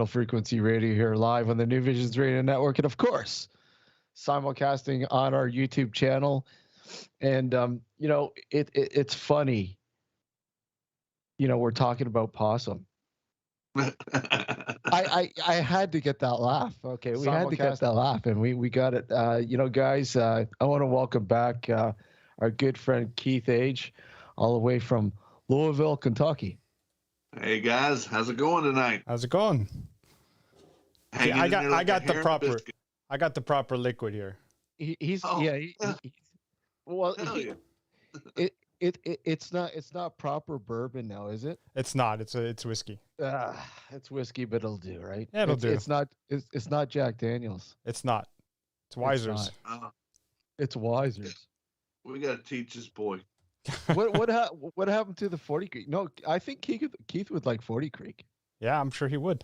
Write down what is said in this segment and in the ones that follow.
Frequency Radio here live on the New Visions Radio Network, and of course, simulcasting on our YouTube channel. And it's funny. We're talking about possum. I had to get that laugh. Okay, we had to get that laugh, and we got it. Guys, I want to welcome back our good friend Keith Age, all the way from Louisville, Kentucky. Hey guys, how's it going tonight? How's it going? See, I got the proper liquid here. It's not proper bourbon now, is it? It's not. It's whiskey. It's whiskey, but it'll do, right? Yeah, it'll do. It's not Jack Daniels. It's not. It's Wiser's. It's Wiser's. We gotta teach this boy. What happened to the 40 Creek? No, I think Keith would like 40 Creek. Yeah, I'm sure he would.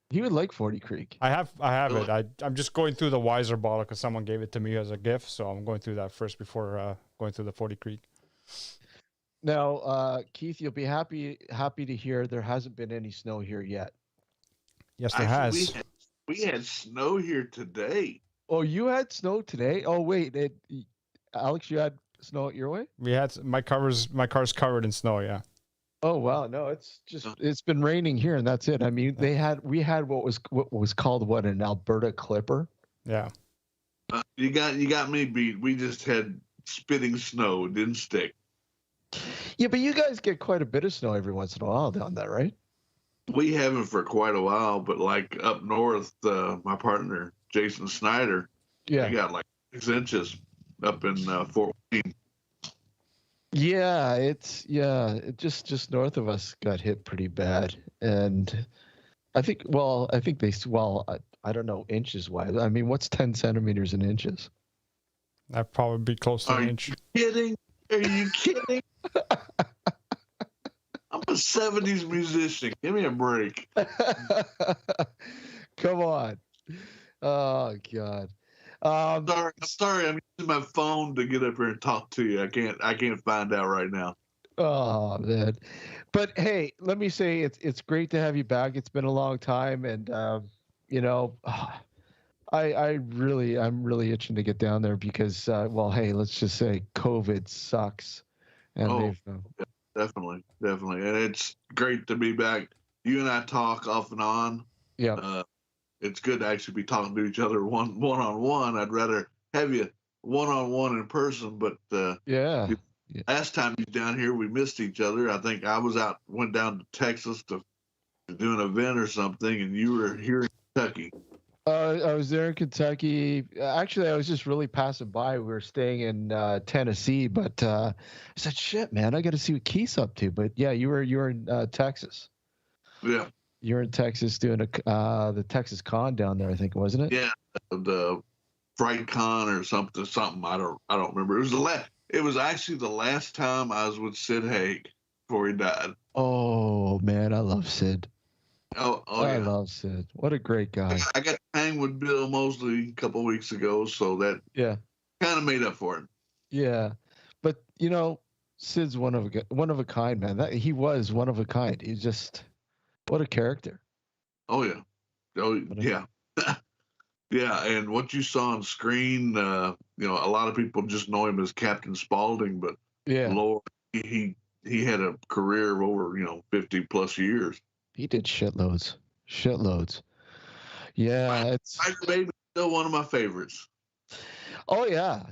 He would like 40 Creek. I have it. I'm just going through the Wiser bottle because someone gave it to me as a gift, so I'm going through that first before going through the 40 Creek. Now, Keith, you'll be happy to hear there hasn't been any snow here yet. Yes, there has. We had snow here today. Oh, you had snow today? Oh, wait, Alex, you had snow at your way? We had my car's covered in snow. Yeah. Oh wow, no, it's been raining here and that's it. I mean, we had what was called an Alberta Clipper. Yeah. You got me beat. We just had spitting snow. It didn't stick. Yeah, but you guys get quite a bit of snow every once in a while down there, right? We haven't for quite a while, but like up north, my partner Jason Snyder, he got like 6 inches up in Fort Wayne. Yeah, it just north of us got hit pretty bad, and I think I don't know inches wise. I mean, what's 10 centimeters in inches? That'd probably be close to an inch. Are you kidding? I'm a 70s musician. Give me a break. Come on. Oh God. I'm sorry. I'm using my phone to get up here and talk to you. I can't find out right now. Oh man. But hey, let me say it's great to have you back. It's been a long time, and I'm really itching to get down there because hey, let's just say COVID sucks. And definitely, and it's great to be back. You and I talk off and on. Yeah. It's good to actually be talking to each other one on one. I'd rather have you one on one in person, but last time you were down here, we missed each other. I think I went down to Texas to do an event or something, and you were here in Kentucky. I was there in Kentucky. Actually, I was just really passing by. We were staying in Tennessee, but I said, "Shit, man, I got to see what Keith's up to." But yeah, you were in Texas. Yeah. You're in Texas doing the Texas Con down there, I think, wasn't it? Yeah, the Fright Con or something. I don't remember. It was actually the last time I was with Sid Haig before he died. Oh man, I love Sid. I love Sid. What a great guy. I got to hang with Bill Mosley a couple of weeks ago, so that kind of made up for it. Yeah, but Sid's one of a kind, man. He was one of a kind. He's just. What a character. Oh, yeah. Yeah. Yeah, and what you saw on screen, a lot of people just know him as Captain Spaulding, but Lord, he had a career of over, 50 plus years. He did shitloads. Yeah, it's Spider Baby's still one of my favorites. Oh yeah,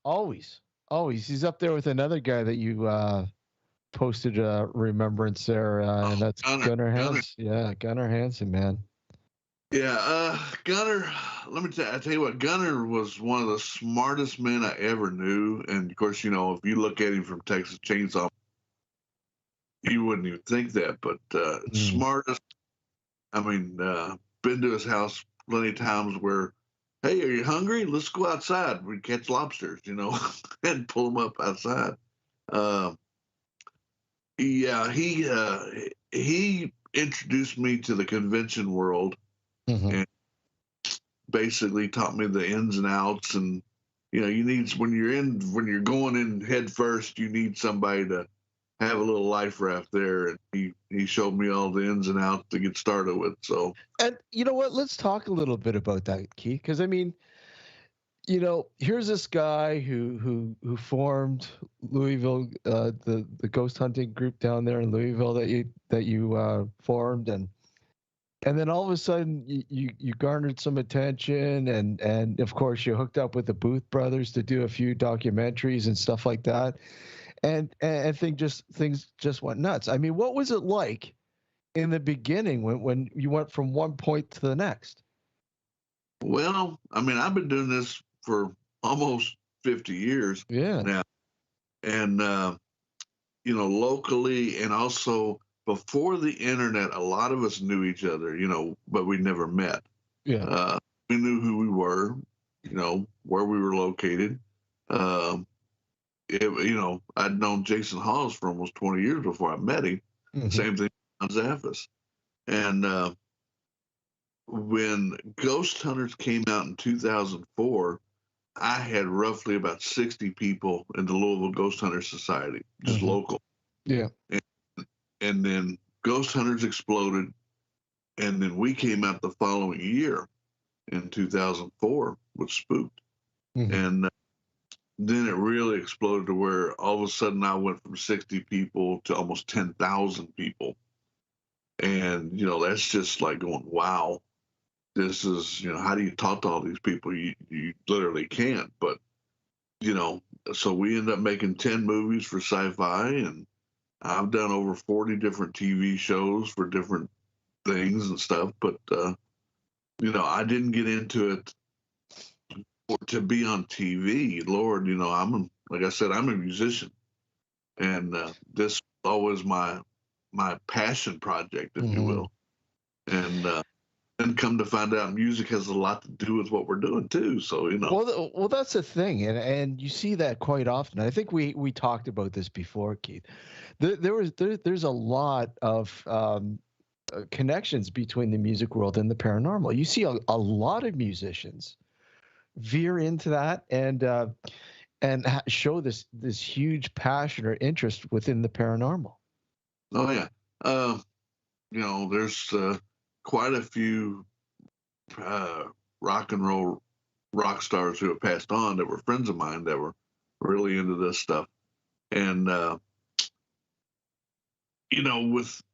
always. He's up there with another guy that you posted a remembrance there, and that's Gunnar Hansen. Yeah, Gunnar Hansen, man. Yeah, Gunnar. I tell you what, Gunnar was one of the smartest men I ever knew, and of course, if you look at him from Texas Chainsaw, you wouldn't even think that, but smartest. I mean, been to his house plenty of times where, hey, are you hungry? Let's go outside. We catch lobsters, and pull them up outside. He introduced me to the convention world, and basically taught me the ins and outs. And you need when you're going in head first, you need somebody to have a little life raft there, and he showed me all the ins and outs to get started with. So, And you know what? Let's talk a little bit about that, Keith, because I mean, here's this guy who formed Louisville, the ghost hunting group down there in Louisville that you formed, and then all of a sudden you garnered some attention, and of course you hooked up with the Booth brothers to do a few documentaries and stuff like that, and things just went nuts. I mean, what was it like in the beginning when you went from one point to the next? well, I mean, I've been doing this for almost 50 years Yeah. now, and locally and also before the internet, a lot of us knew each other, but we never met. Yeah. We knew who we were, where we were located. I'd known Jason Hawes for almost 20 years before I met him. Mhm. Same thing on Zaffis. And when Ghost Hunters came out in 2004, I had roughly about 60 people in the Louisville Ghost Hunters Society, just Mhm. local. Yeah. And then Ghost Hunters exploded, and then we came out the following year in 2004 with Spooked. Mhm. And then it really exploded to where all of a sudden I went from 60 people to almost 10,000 people. And, that's just like going, wow, this is, how do you talk to all these people? You literally can't. But, so we ended up making 10 movies for SyFy, and I've done over 40 different TV shows for different things and stuff. But, I didn't get into it to be on TV. Lord, like I said, I'm a musician, and this was always my passion project, if you will. And then come to find out, music has a lot to do with what we're doing too. So Well, that's the thing, and you see that quite often. I think we talked about this before, Keith. There's a lot of connections between the music world and the paranormal. You see a lot of musicians veer into that and show this huge passion or interest within the paranormal. Oh yeah, there's quite a few rock and roll rock stars who have passed on that were friends of mine that were really into this stuff, and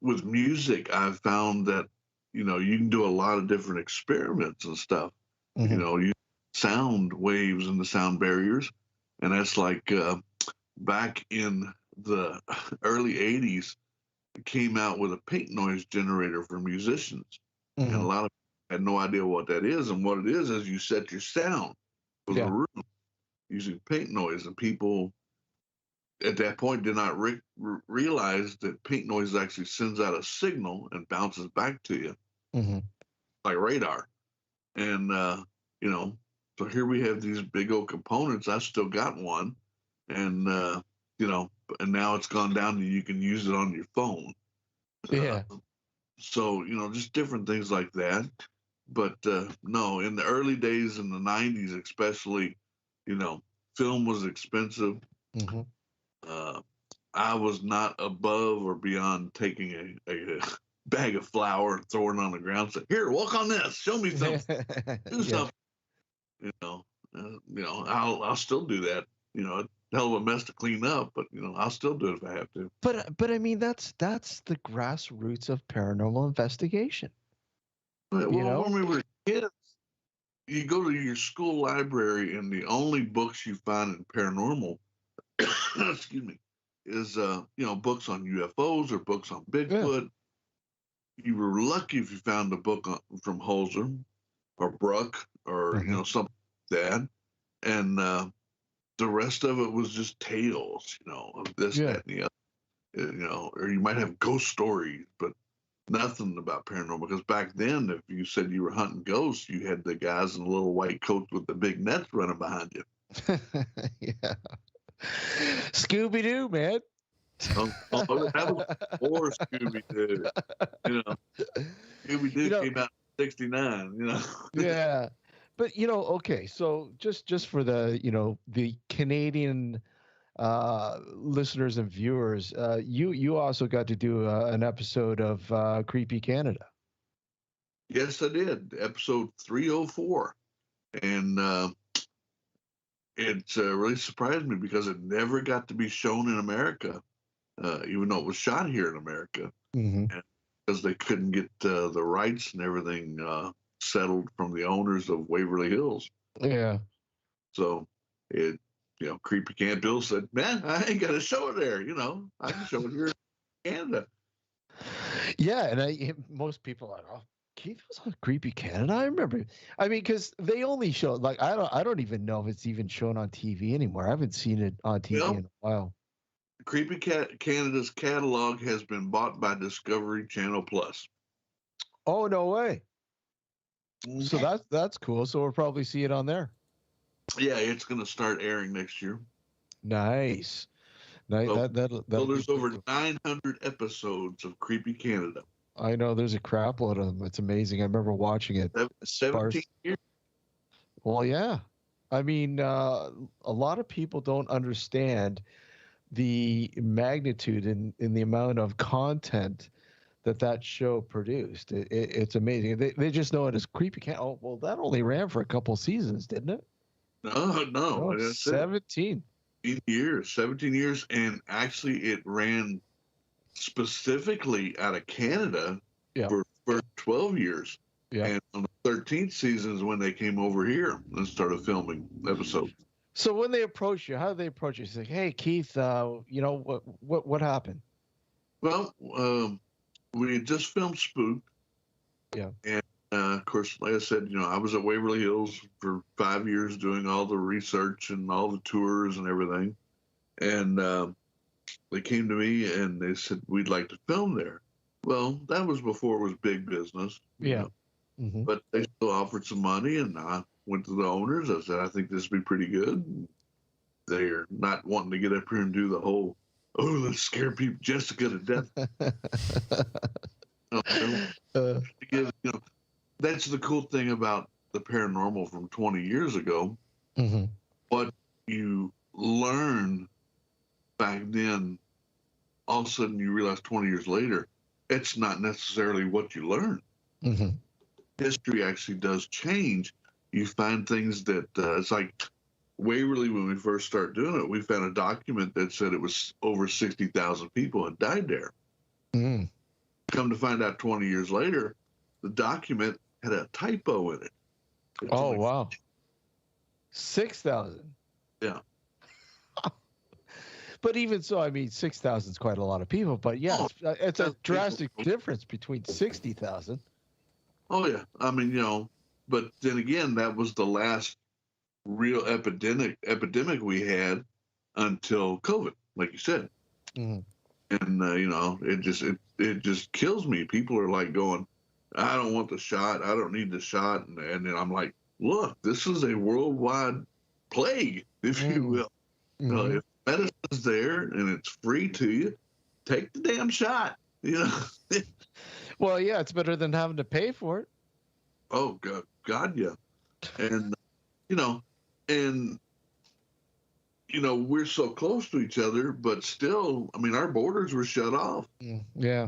with music, I've found that you can do a lot of different experiments and stuff. Mhm. You sound waves and the sound barriers, and that's like back in the early 80s came out with a pink noise generator for musicians, and a Mhm. lot of people had no idea what that is. And what it is you set your sound for the Yeah. room using pink noise, and people at that point did not realize that pink noise actually sends out a signal and bounces back to you Mhm. like radar. And so here we have these big old components. I still got one, and and now it's gone down to you can use it on your phone. Yeah. So just different things like that. But no, in the early days in the 90s especially, film was expensive. Mhm. I was not above or beyond taking a bag of flour and throwing it on the ground and say, here, walk on this, show me something, do Yeah. something. I'll still do that. A hell of a mess to clean up, but I'll still do it if I have to. But I mean that's the grassroots of paranormal investigation. But, You well, know? when we were kids, you go to your school library, and the only books you find in paranormal, excuse me, is books on UFOs or books on Yeah. Bigfoot. You were lucky if you found a book from Holzer or Bruck or Mhm. something like that, and the rest of it was just tales, of this, Yeah. that, and the other. Or you might have ghost stories, but nothing about paranormal. Because back then, if you said you were hunting ghosts, you had the guys in the little white coats with the big nets running behind you. Yeah. Scooby Doo, man. That was before Scooby Doo. Scooby You Doo know, came out in '69. yeah. But okay, so just for the, the Canadian listeners and viewers, you also got to do an episode of Creepy Canada. Yes, I did. Episode 304. And it really surprised me because it never got to be shown in America, even though it was shot here in America. Mm-hmm. And because they couldn't get the rights and everything settled from the owners of Waverly Hills. Yeah. So Creepy Canada Bill said, man, I ain't got to show it there. I can show it here in Canada. Yeah. And most people are like, oh, Keith was on Creepy Canada. I remember. I mean, because they only show, like, I don't even know if it's even shown on TV anymore. I haven't seen it on TV in a while. Creepy Canada's catalog has been bought by Discovery Channel Plus. Oh, no way. So that's cool. So we'll probably see it on there. Yeah, it's going to start airing next year. Nice. So there's over 900 episodes of Creepy Canada. I know there's a crap load of them. It's amazing. I remember watching it. 17 years. Well, yeah. I mean, a lot of people don't understand the magnitude and the amount of content that show produced. It's amazing. They just know it as Creepy Cat. Oh, well, that only ran for a couple seasons, didn't it? No. 17. 17 years. And actually, it ran specifically out of Canada for 12 years. Yeah. And on the 13th season is when they came over here and started filming episodes. So when they approach you, how do they approach you? It's like, hey, Keith, what happened? Well, we had just filmed Spooked. Yeah. And of course, like I said, I was at Waverly Hills for 5 years doing all the research and all the tours and everything. And they came to me and they said, we'd like to film there. Well, that was before it was big business. Yeah. Mm-hmm. But they still offered some money, and I went to the owners. I said, I think this would be pretty good. They're not wanting to get up here and do the whole, let's scare people, Jessica to death. That's the cool thing about the paranormal from 20 years ago. Mm-hmm. What you learn back then, all of a sudden you realize 20 years later, it's not necessarily what you learn. Mm-hmm. History actually does change. You find things that it's like Waverly, when we first started doing it, we found a document that said it was over 60,000 people had died there. Mm. Come to find out 20 years later, the document had a typo in it. Oh, wow. 6,000. Yeah. But even so, I mean, 6,000 is quite a lot of people. But yeah, it's a drastic difference between 60,000. Oh, yeah. I mean, but then again, that was the last real epidemic we had until COVID, like you said. Mm-hmm. And, it just kills me. People are like going, I don't want the shot. I don't need the shot. And then I'm like, look, this is a worldwide plague, if you will. Mm-hmm. If medicine's there and it's free to you, take the damn shot. Well, yeah, it's better than having to pay for it. Oh God, yeah. And we're so close to each other, but still, I mean, our borders were shut off. Yeah.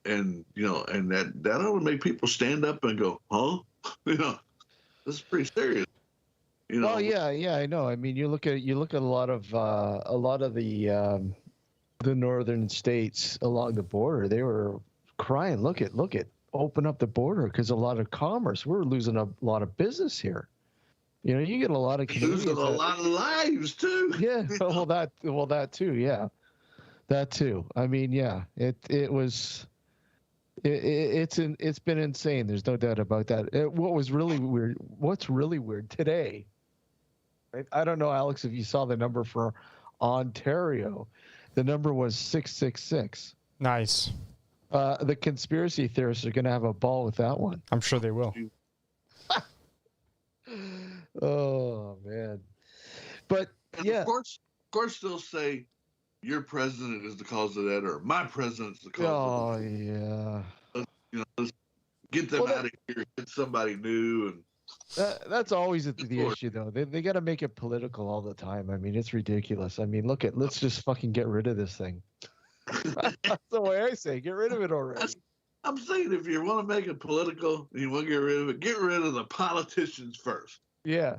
And and that ought to make people stand up and go, huh? This is pretty serious. Well, yeah, I know. I mean, you look at a lot of the northern states along the border. They were crying, look at, open up the border, because a lot of commerce. We're losing a lot of business here. You get a lot of Canadians losing a lot of lives too. Yeah, well that too. Yeah, that too. I mean, yeah, it's been insane. There's no doubt about that. What's really weird today? I don't know, Alex, if you saw the number for Ontario. The number was 666. Nice. The conspiracy theorists are going to have a ball with that one. I'm sure they will. Oh, man. But, and yeah. Of course, they'll say, your president is the cause of that, or my president's the cause of that. Oh, yeah. Let's get them out of here, get somebody new. And That's always the issue, though. They got to make it political all the time. I mean, it's ridiculous. I mean, let's just fucking get rid of this thing. That's the way I say. Get rid of it already. I'm saying if you want to make it political and you want to get rid of it, get rid of the politicians first. Yeah,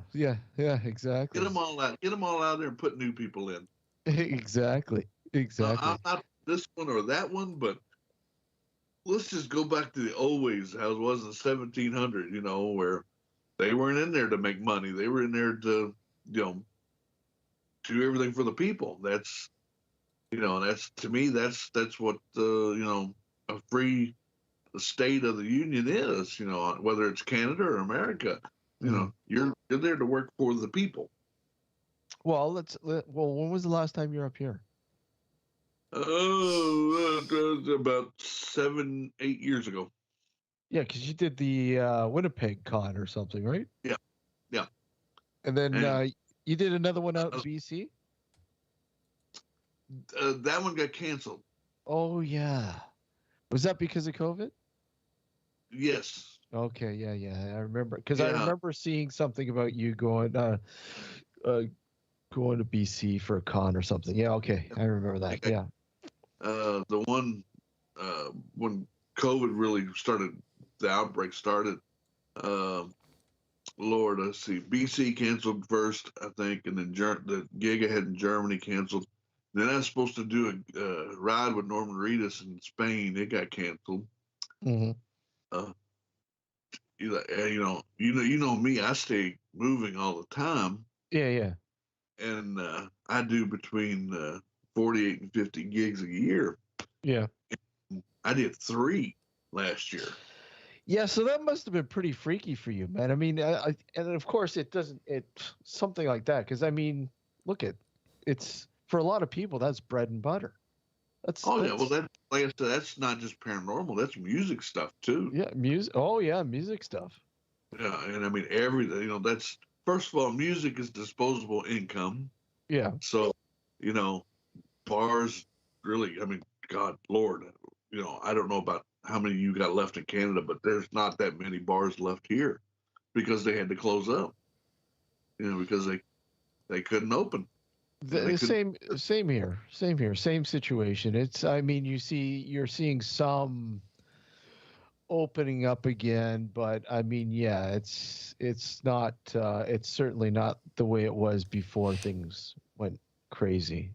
exactly. Get them all out. Get them all out there and put new people in. Exactly. I'm not this one or that one, but let's just go back to the old ways, how it was in 1700, where they weren't in there to make money. They were in there to, do everything for the people. That's, that's, to me, that's what, a free state of the union is, whether it's Canada or America, you're there to work for the people. Well, when was the last time you were up here? About 7-8 years ago. Yeah, because you did the Winnipeg Con or something, right? Yeah. And then you did another one out in BC? That one got canceled. Oh, yeah. Was that because of COVID? Yes. Okay, yeah. I remember. Because I remember seeing something about you going to BC for a con or something. Yeah, okay. I remember that. Okay. Yeah. The one when COVID really started, the outbreak started, Lord, let's see, BC canceled first, I think, and then the gig I had in Germany canceled. Then I was supposed to do a ride with Norman Reedus in Spain. It got canceled. Mm-hmm. You know me. I stay moving all the time. Yeah. And I do between 48 and 50 gigs a year. Yeah. And I did 3 last year. Yeah, so that must have been pretty freaky for you, man. I mean, and of course it's something like that, because I mean, it's for a lot of people that's bread and butter. Yeah, well, that, like I said, that's not just paranormal. That's music stuff too. Yeah, music. Oh yeah, music stuff. Yeah, and I mean everything. That's, first of all, music is disposable income. Yeah. So, bars really. I mean, God, Lord, I don't know about how many you got left in Canada, but there's not that many bars left here because they had to close up. Because they couldn't open. Same here. Same situation. I mean, you're seeing some opening up again, but I mean, yeah, it's not, it's certainly not the way it was before things went crazy.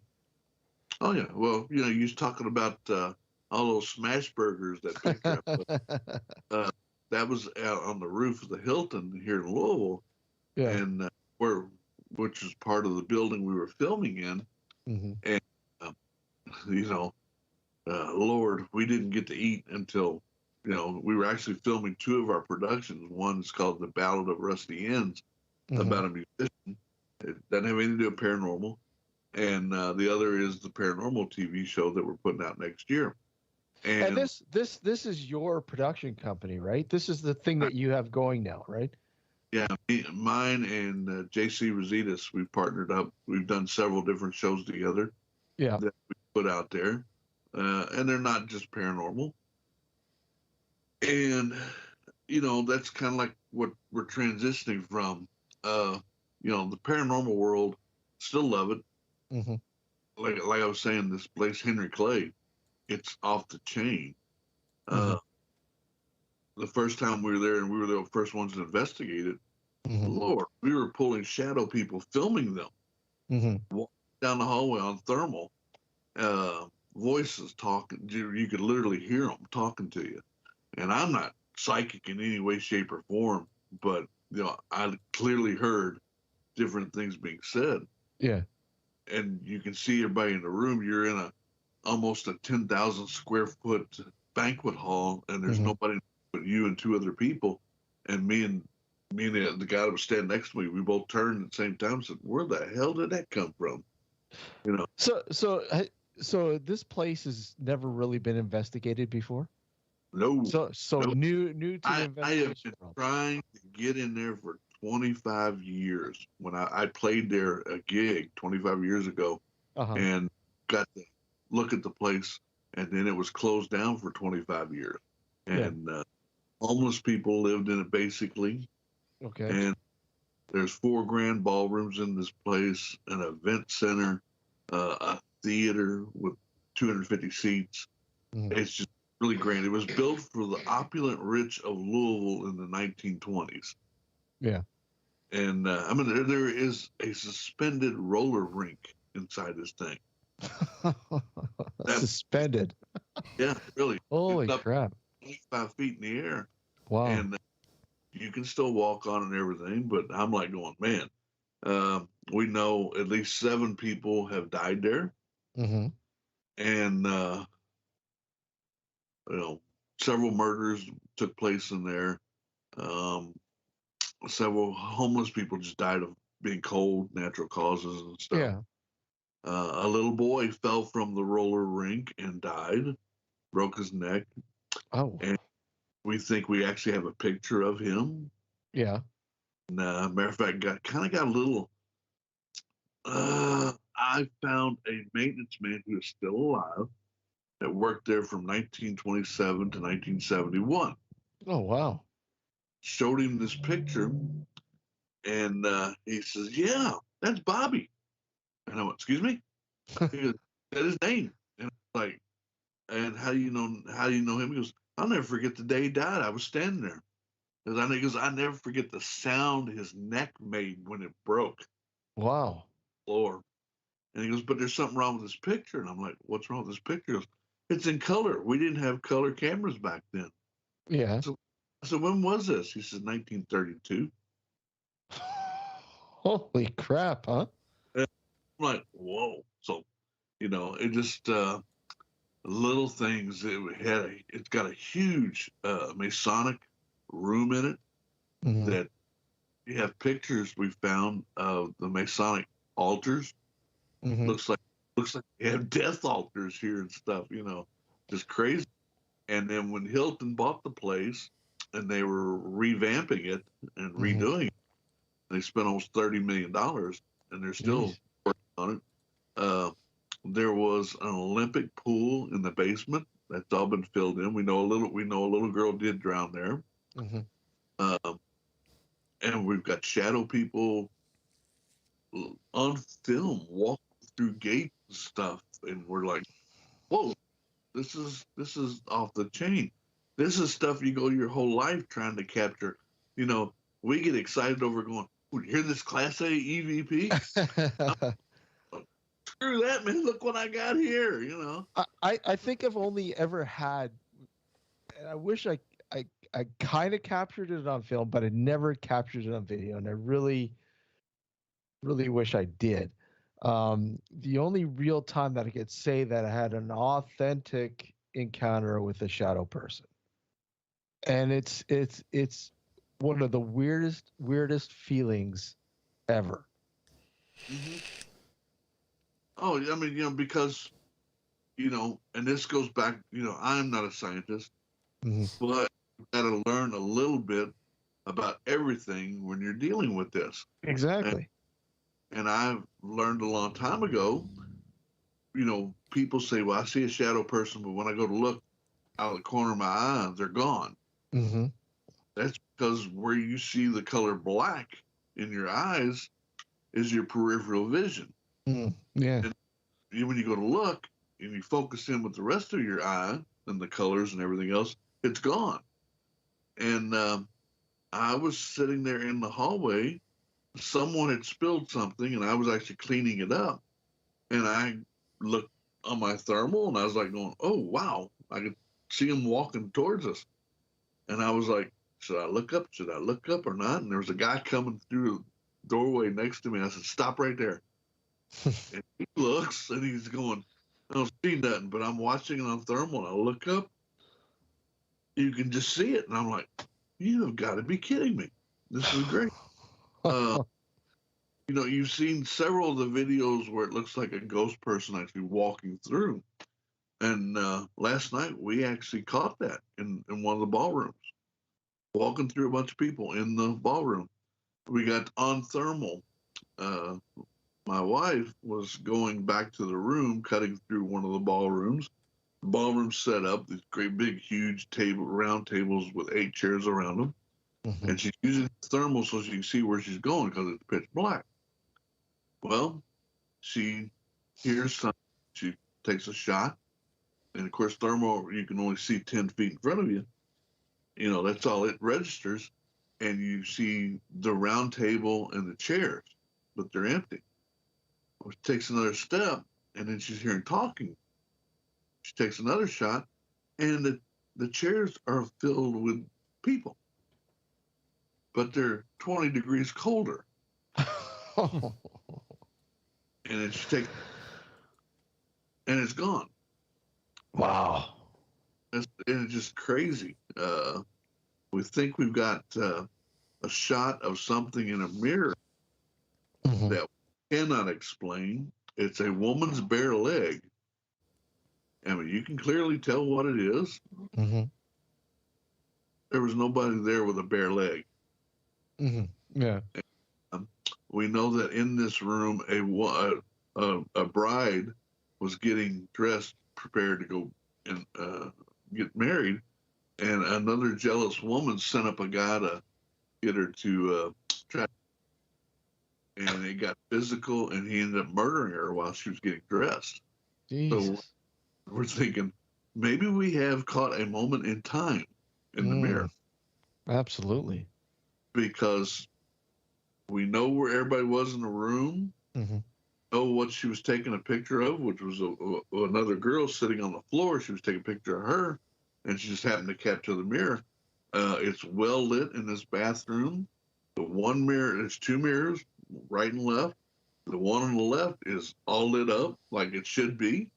Oh yeah. Well, you was talking about, all those smash burgers that picked up. That was out on the roof of the Hilton here in Louisville. Yeah. And which was part of the building we were filming in. Mm-hmm. And, Lord, we didn't get to eat until, we were actually filming 2 of our productions. One's called The Ballad of Rusty Ends, about a musician. It doesn't have anything to do with paranormal. And the other is the paranormal TV show that we're putting out next year. And this is your production company, right? This is the thing that you have going now, right? Yeah, mine and JC Rositas, we've partnered up. We've done several different shows together. Yeah. That we put out there. And they're not just paranormal. And, that's kind of like what we're transitioning from. The paranormal world, still love it. Mm-hmm. Like I was saying, this place, Henry Clay, it's off the chain. Mm-hmm. The first time we were there, and we were the first ones to investigate it, Lord, we were pulling shadow people, filming them, walking down the hallway on thermal, voices talking. You could literally hear them talking to you. And I'm not psychic in any way, shape, or form, but I clearly heard different things being said. Yeah. And you can see everybody in the room. You're in almost a 10,000 square foot banquet hall, and there's nobody but you and 2 other people. And me and the guy that was standing next to me, we both turned at the same time and said, "Where the hell did that come from?" So this place has never really been investigated before? No. So no. New to the investigation. I have been trying to get in there for 25 years. When I played there a gig 25 years ago, and got to look at the place, and then it was closed down for 25 years. And homeless people lived in it, basically. Okay. And there's 4 grand ballrooms in this place, an event center, a theater with 250 seats. Mhm. It's just really grand. It was built for the opulent rich of Louisville in the 1920s. Yeah. And I mean, there is a suspended roller rink inside this thing. Suspended. Yeah, really. Holy It's up crap. 25 feet in the air. Wow. And you can still walk on and everything, but I'm like going, man, we know at least 7 people have died there. Mm-hmm. And, you know, several murders took place in there. Several homeless people just died of being cold, natural causes and stuff. Yeah. A little boy fell from the roller rink and died, broke his neck. Oh. And we think we actually have a picture of him. Yeah. And, matter of fact, got a little. I found a maintenance man who is still alive that worked there from 1927 to 1971. Oh wow. Showed him this picture, and he says, "Yeah, that's Bobby." And I went, "Excuse me?" He goes, "That's his name." And I'm like, "And how do you know? How do you know him?" He goes, "I'll never forget the day he died. I was standing there." Because I never forget the sound his neck made when it broke Wow. the floor. And he goes, "But there's something wrong with this picture." And I'm like, "What's wrong with this picture?" He goes, "It's in color. We didn't have color cameras back then." Yeah. So I said, "When was this?" He says, 1932. Holy crap, huh? And I'm like, whoa. So, you know, it just little things. It's got a huge Masonic room in it Mhm. that you have pictures we found of the Masonic altars. Mhm. Looks like they have death altars here and stuff, you know, just crazy. And then when Hilton bought the place and they were revamping it and Mhm. redoing it, they spent almost $30 million and they're still Jeez. working on it. There was an Olympic pool in the basement that's all been filled in. We know a little girl did drown there. Mhm. And we've got shadow people on film walking through gates and stuff, and we're like, whoa, this is off the chain. This is stuff you go your whole life trying to capture. You know, we get excited over going, "Ooh, you hear this Class A EVP? Screw that, man. Look what I got here," you know. I think I've only ever had, and I wish I kind of captured it on film, but I never captured it on video, and I really wish I did. The only real time that I could say that I had an authentic encounter with a shadow person, and it's one of the weirdest feelings ever. Mm-hmm. Oh, I mean, you know, because, you know, and this goes back, you know, I'm not a scientist, Mhm. but you got to learn a little bit about everything when you're dealing with this. Exactly. And I've learned a long time ago, you know, people say, well, I see a shadow person, but when I go to look out of the corner of my eye, they're gone. Mm-hmm. That's because where you see the color black in your eyes is your peripheral vision. Mm, yeah. And when you go to look and you focus in with the rest of your eye and the colors and everything else, it's gone. And I was sitting there in the hallway. Someone had spilled something, and I was actually cleaning it up. And I looked on my thermal, and I was like going, "Oh wow!" I could see him walking towards us, and I was like, "Should I look up? Should I look up or not?" And there was a guy coming through the doorway next to me. I said, "Stop right there." And he looks, and he's going, "I don't see nothing," but I'm watching it on thermal, and I look up, you can just see it, and I'm like, "You have got to be kidding me! This is great." You know, you've seen several of the videos where it looks like a ghost person actually walking through. And last night we actually caught that in one of the ballrooms, walking through a bunch of people in the ballroom. We got on thermal. Uh, my wife was going back to the room, cutting through one of the ballrooms. The ballroom set up these great big huge round tables with 8 chairs around them. Mm-hmm. And she's using the thermal so she can see where she's going because it's pitch black. Well, she hears something. She takes a shot. And, of course, thermal, you can only see 10 feet in front of you. You know, that's all it registers. And you see the round table and the chairs, but they're empty. Well, she takes another step, and then she's hearing talking. She takes another shot, and the chairs are filled with people. But they're 20 degrees colder. And then she takes, and it's gone. Wow. It's just crazy. We think we've got a shot of something in a mirror Mm-hmm. that we cannot explain. It's a woman's bare leg. I mean, you can clearly tell what it is. Mm-hmm. There was nobody there with a bare leg. Mm-hmm. Yeah. We know that in this room, a bride was getting dressed, prepared to go and get married, and another jealous woman sent up a guy to get her to try. And it got physical, and he ended up murdering her while she was getting dressed. Jesus. So we're thinking maybe we have caught a moment in time in the mirror, Absolutely. because we know where everybody was in the room, Mm-hmm. know what she was taking a picture of, which was another girl sitting on the floor. She was taking a picture of her, and she just happened to capture the mirror. It's well lit in this bathroom. The one mirror, there's two mirrors, right and left. The one on the left is all lit up like it should be.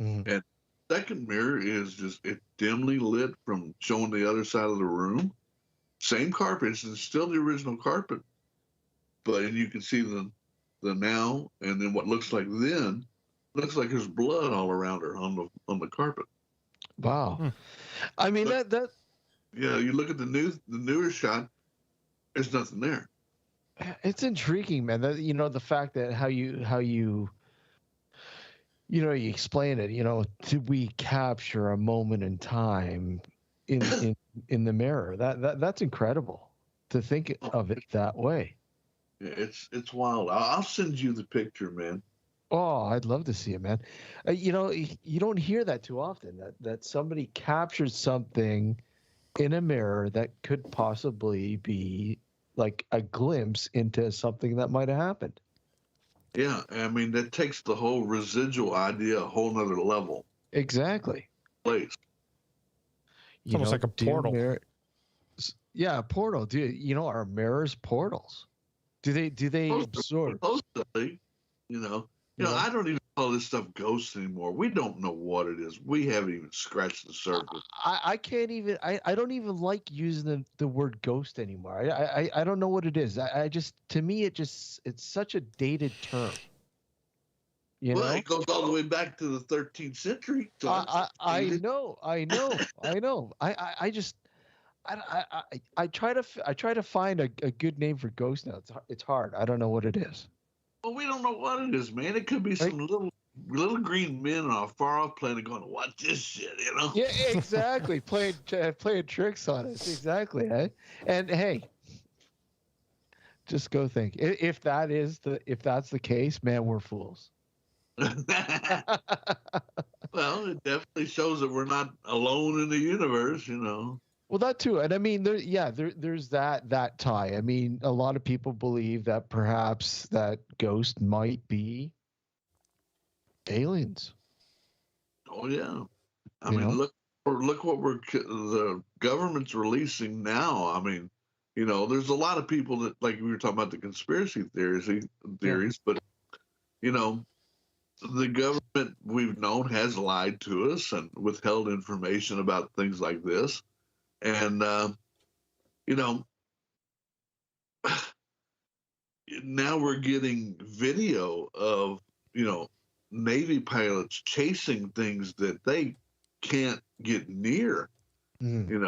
Mm-hmm. And the second mirror is just, it's dimly lit from showing the other side of the room. Same carpet, it's still the original carpet. And you can see the now, and then what looks like then, looks like there's blood all around her on the carpet. Wow. I mean, that Yeah, you look at the newer shot, there's nothing there. it's intriguing, man. That, you know, the fact that how you explain it. You know, did we capture a moment in time in the mirror? That's incredible to think of it that way. Yeah, it's wild. I'll send you the picture, man. Oh, I'd love to see it, man. You know, you don't hear that too often, that somebody captured something in a mirror that could possibly be like a glimpse into something that might have happened. Yeah, I mean, that takes the whole residual idea a whole nother level. Exactly. Place. It's almost like a portal. Yeah, a portal. Are mirrors portals? Do they absorb? Supposedly, I don't even call this stuff ghosts anymore. We don't know what it is. We haven't even scratched the surface. I can't even. I don't even like using the word ghost anymore. I don't know what it is. I just, to me, it's such a dated term. Well, it goes all the way back to the 13th century. So I know. I try to find a good name for ghost now. It's hard. I don't know what it is. Well, we don't know what it is, man. It could be some little green men on a far off planet going, "What's this shit?" Yeah, exactly. playing tricks on us. Exactly. Eh? And hey, just go think. If that's the case, man, we're fools. Well, it definitely shows that we're not alone in the universe, Well, that too, and I mean, there's that tie. I mean, a lot of people believe that perhaps that ghost might be aliens. Oh yeah, I mean, look what the government's releasing now. I mean, there's a lot of people that, like we were talking about the conspiracy theories, but the government we've known has lied to us and withheld information about things like this. And, now we're getting video of, Navy pilots chasing things that they can't get near, and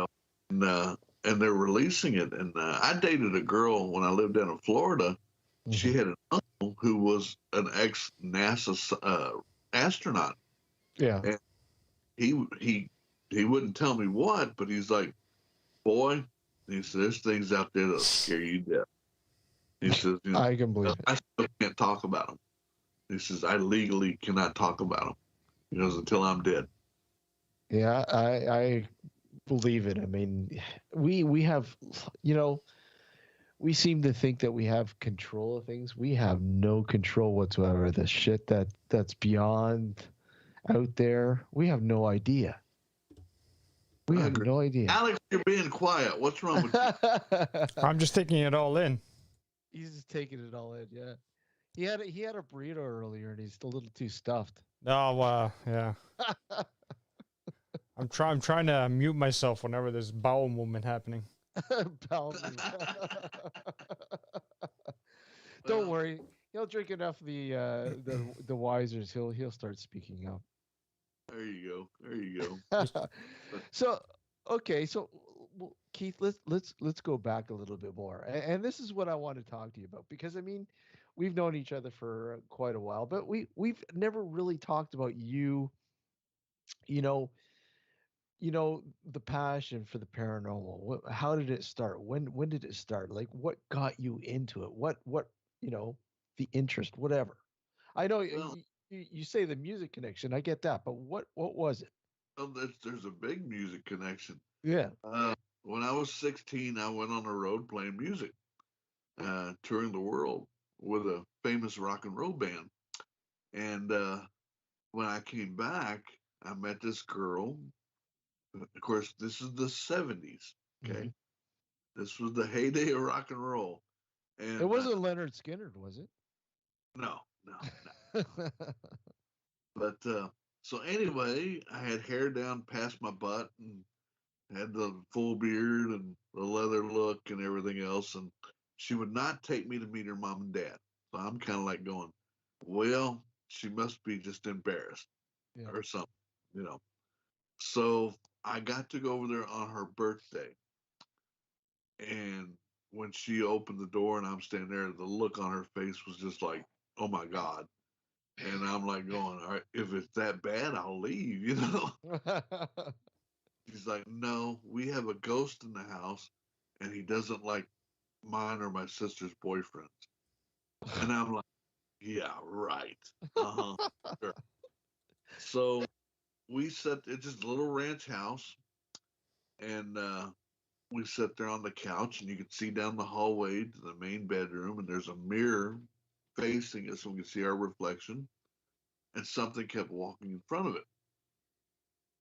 they're releasing it. And I dated a girl when I lived down in Florida. Mm-hmm. She had an uncle who was an ex-NASA astronaut. Yeah. And he wouldn't tell me what, but he's like, "Boy, He said, there's things out there that'll scare you to death. He says, you know, I can believe I still can't talk about them. He says, I legally cannot talk about them. He goes, until I'm dead. Yeah, I believe it. I mean, we have, you know, we seem to think that we have control of things. We have no control whatsoever. The shit that's beyond out there, we have no idea. We I have agree. no idea. Alex, you're being quiet. What's wrong with you? I'm just taking it all in. He's just taking it all in. Yeah, he had a burrito earlier, and he's a little too stuffed. Oh, yeah. I'm trying to mute myself whenever there's bowel movement happening. Bowel movement. Don't worry, he'll drink enough of the Wisers. He'll start speaking up. There you go. So, okay, so well, Keith, let's go back a little bit more, and this is what I want to talk to you about, because I mean, we've known each other for quite a while, but we've never really talked about you. You know the passion for the paranormal. How did it start? When did it start? Like, what got you into it? What the interest, whatever. I know Well, you say the music connection. I get that, but what was it? there's a big music connection. Yeah. When I was 16, I went on the road playing music, touring the world with a famous rock and roll band. And when I came back, I met this girl. Of course, this is the 70s. Okay. Mhm. This was the heyday of rock and roll. And It wasn't Leonard Skinner, was it? no. But so anyway, I had hair down past my butt and had the full beard and the leather look and everything else. And she would not take me to meet her mom and dad. So I'm kind of like going, well, she must be just embarrassed Yeah. or something, you know. So I got to go over there on her birthday. And when she opened the door and I'm standing there, the look on her face was just like, oh my God. And I'm like going, all right, if it's that bad, I'll leave, you know? She's like, no, we have a ghost in the house and he doesn't like mine or my sister's boyfriends. And I'm like, yeah, right. Uh-huh. Sure. So we sat, it's just a little ranch house, and we sat there on the couch, and you could see down the hallway to the main bedroom, and there's a mirror facing us, so we can see our reflection, and something kept walking in front of it.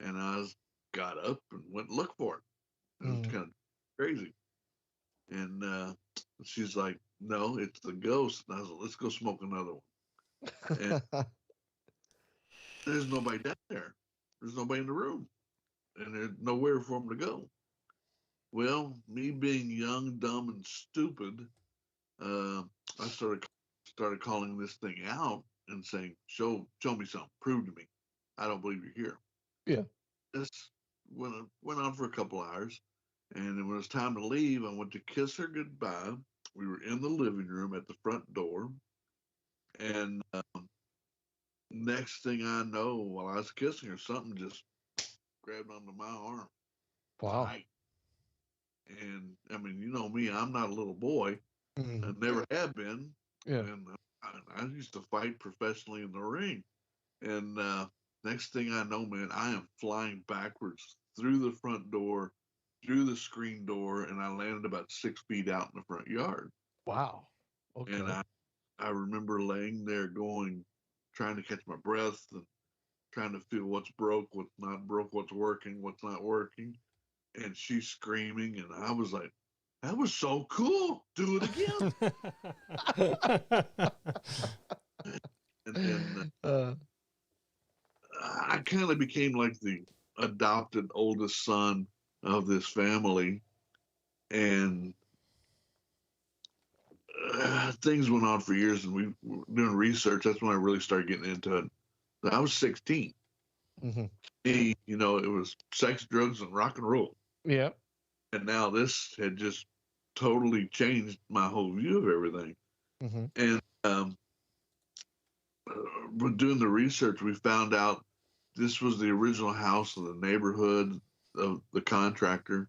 And got up and went and looked for it. It was kind of crazy. And she's like, no, it's the ghost. And I was like, let's go smoke another one. And there's nobody down there. There's nobody in the room. And there's nowhere for them to go. Well, me being young, dumb, and stupid, I started calling this thing out and saying, show me something. Prove to me. I don't believe you're here. Yeah. This went on for a couple hours. And then when it was time to leave, I went to kiss her goodbye. We were in the living room at the front door. And next thing I know, while I was kissing her, something just grabbed onto my arm. Wow. Tight. And I mean, you know me, I'm not a little boy. Mhm. I never have been. Yeah. And I used to fight professionally in the ring. And next thing I know, man, I am flying backwards through the front door, through the screen door, and I landed about 6 feet out in the front yard. Wow. Okay. And I remember laying there going, trying to catch my breath and trying to feel what's broke, what's not broke, what's working, what's not working. And she's screaming, and I was like, that was so cool. Do it again. And then I kind of became like the adopted oldest son of this family. And things went on for years, and we were doing research. That's when I really started getting into it. I was 16. Mm-hmm. You know, it was sex, drugs, and rock and roll. Yeah. And now this had just totally changed my whole view of everything. Mm-hmm. And when doing the research, we found out this was the original house of the neighborhood of the contractor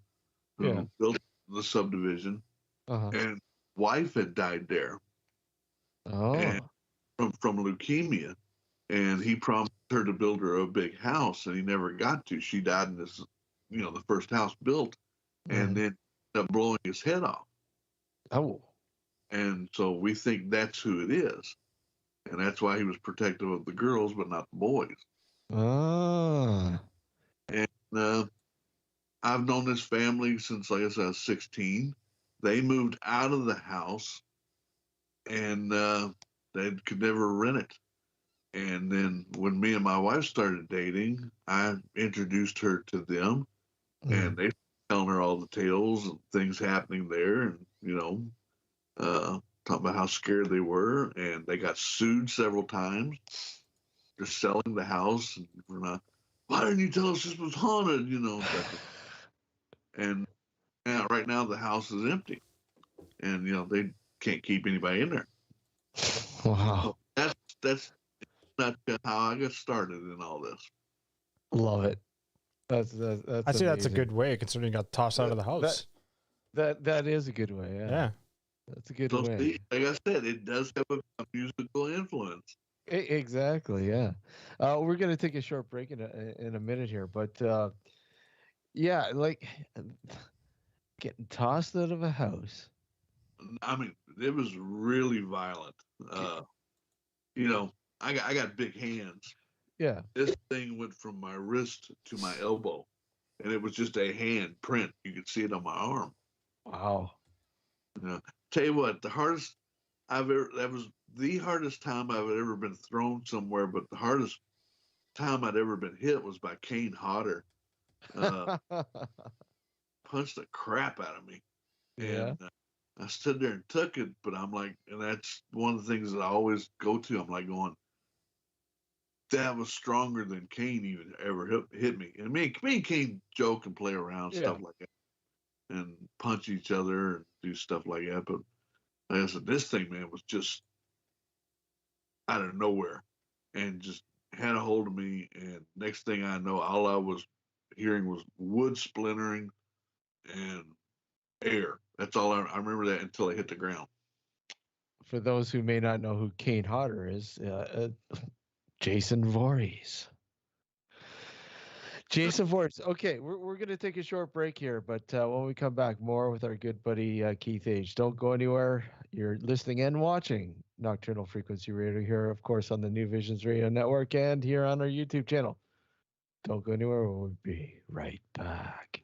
who built the subdivision, Uh-huh. and wife had died there, and Oh. from leukemia, and he promised her to build her a big house, and he never got to. She died in this, the first house built, and then ended up blowing his head off. Oh. And so we think that's who it is, and that's why he was protective of the girls but not the boys. Ah. And I've known this family since, like I said, I was 16. They moved out of the house, and they could never rent it. And then when me and my wife started dating, I introduced her to them, and they telling her all the tales and things happening there, and talking about how scared they were, and they got sued several times for selling the house, and for not. Why didn't you tell us this was haunted? And right now the house is empty, and they can't keep anybody in there. Wow. So that's not how I got started in all this. Love it. That's I see that's a good way considering you got tossed out of the house. That is a good way. Yeah. That's a good way. See, like I said, it does have a musical influence. Exactly. Yeah. We're gonna take a short break in a minute here, but yeah, like getting tossed out of a house. I mean, it was really violent. I got big hands. Yeah. This thing went from my wrist to my elbow, and it was just a hand print. You could see it on my arm. Wow. Tell you what, that was the hardest time I've ever been thrown somewhere, but the hardest time I'd ever been hit was by Kane Hodder. Punched the crap out of me. Yeah. And I stood there and took it, but I'm like, and that's one of the things that I always go to. I'm like going, that was stronger than Kane even ever hit me. And me and Kane joke and play around, stuff like that, and punch each other and do stuff like that. But like I said, this thing, man, was just out of nowhere and just had a hold of me. And next thing I know, all I was hearing was wood splintering and air. That's all I remember that until I hit the ground. For those who may not know who Kane Hodder is, Jason Voorhees. Jason Voorhees. Okay, we're going to take a short break here, but when we come back, more with our good buddy Keith H. Don't go anywhere. You're listening and watching Nocturnal Frequency Radio here, of course, on the New Visions Radio Network and here on our YouTube channel. Don't go anywhere. We'll be right back.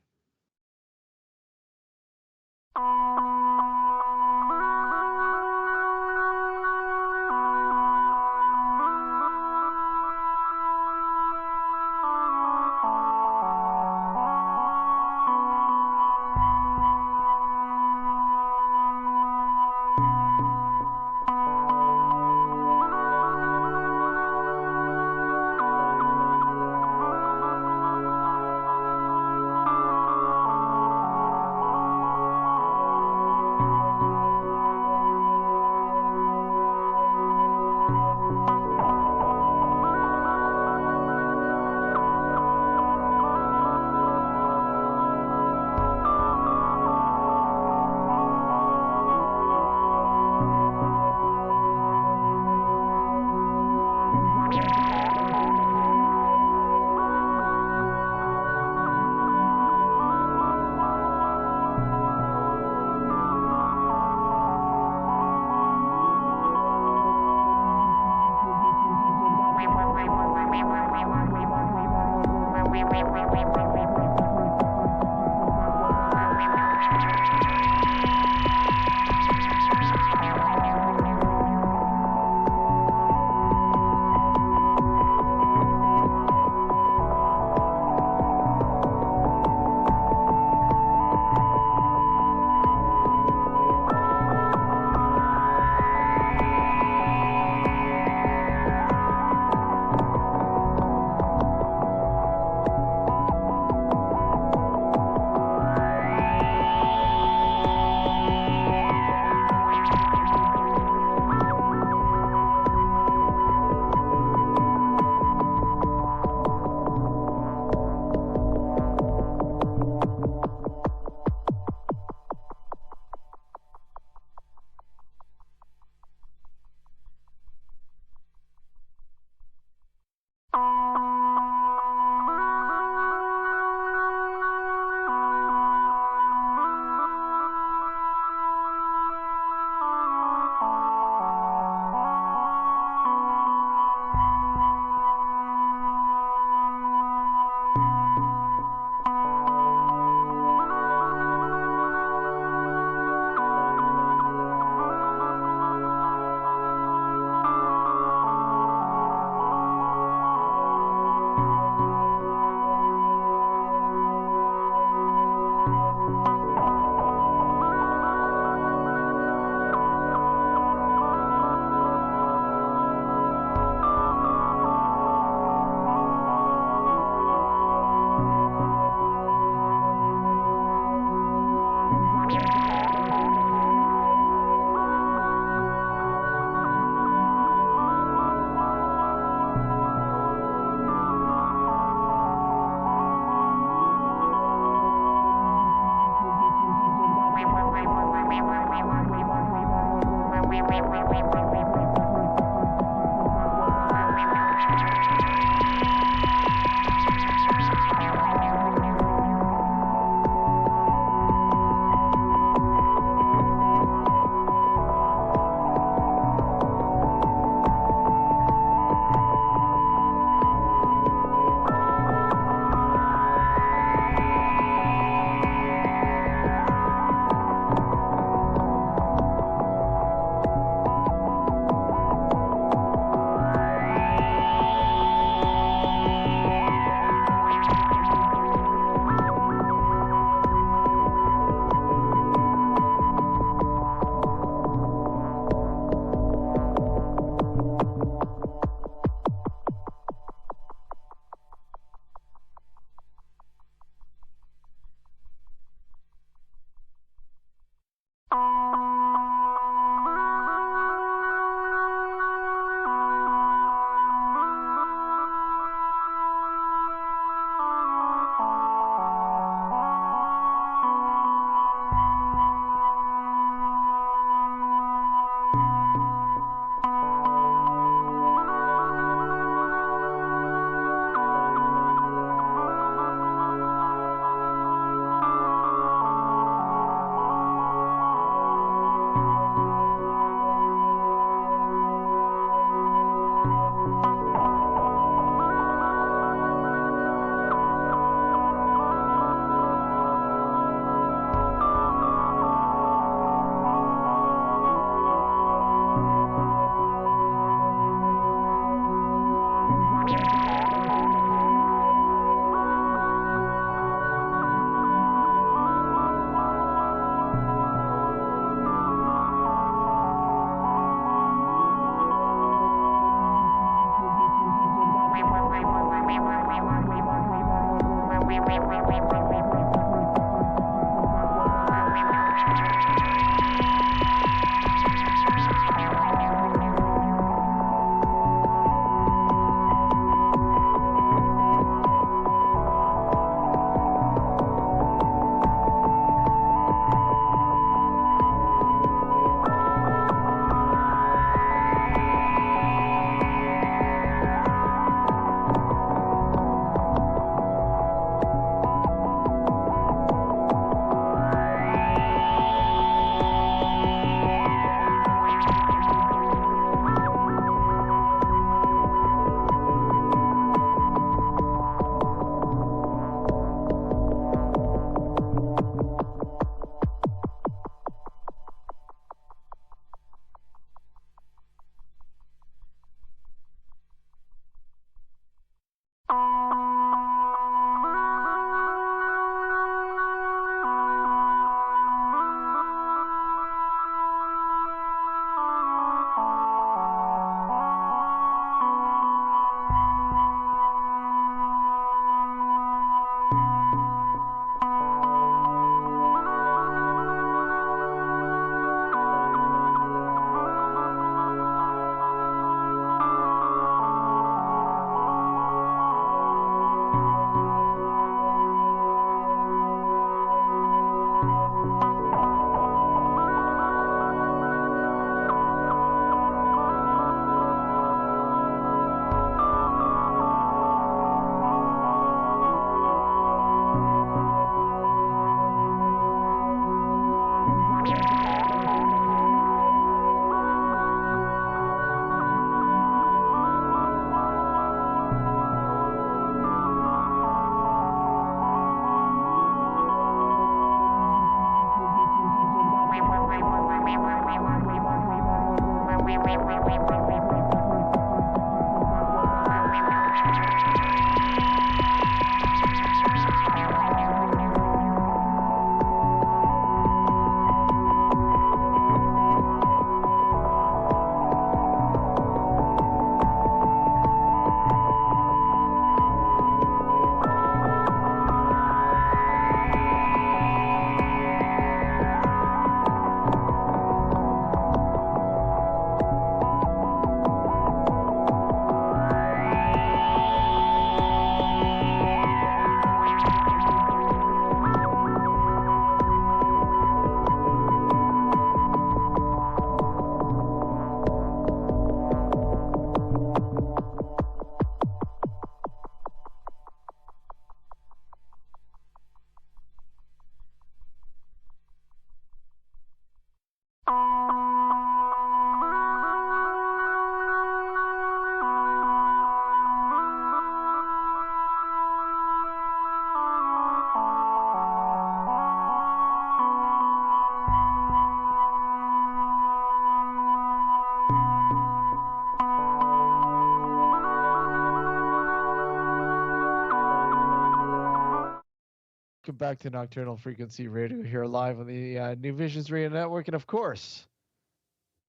Welcome back to Nocturnal Frequency Radio here live on the New Visions Radio Network, and of course,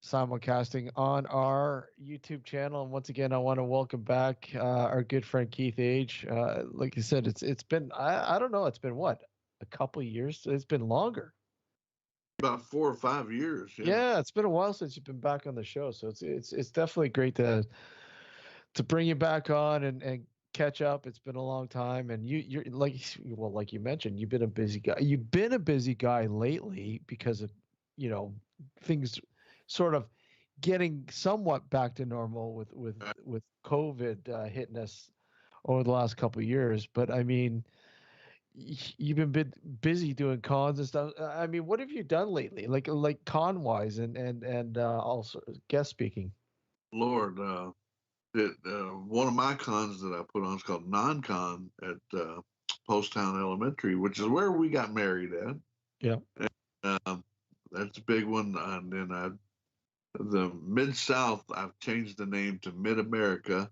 simulcasting on our YouTube channel. And once again, I want to welcome back our good friend Keith Age. Like you said, it's been I don't know, it's been what, a couple of years? It's been longer. About 4 or 5 years. Yeah, it's been a while since you've been back on the show, so it's definitely great to bring you back on and catch up. It's been a long time, and you're like you mentioned, you've been a busy guy. You've been a busy guy lately because of things sort of getting somewhat back to normal with COVID hitting us over the last couple of years. But I mean, you've been busy doing cons and stuff. I mean, what have you done lately, like con wise and also guest speaking? Lord, one of my cons that I put on is called non-con at Post Town Elementary, which is where we got married at. Yeah. And, that's a big one. And then the Mid-South, I've changed the name to Mid-America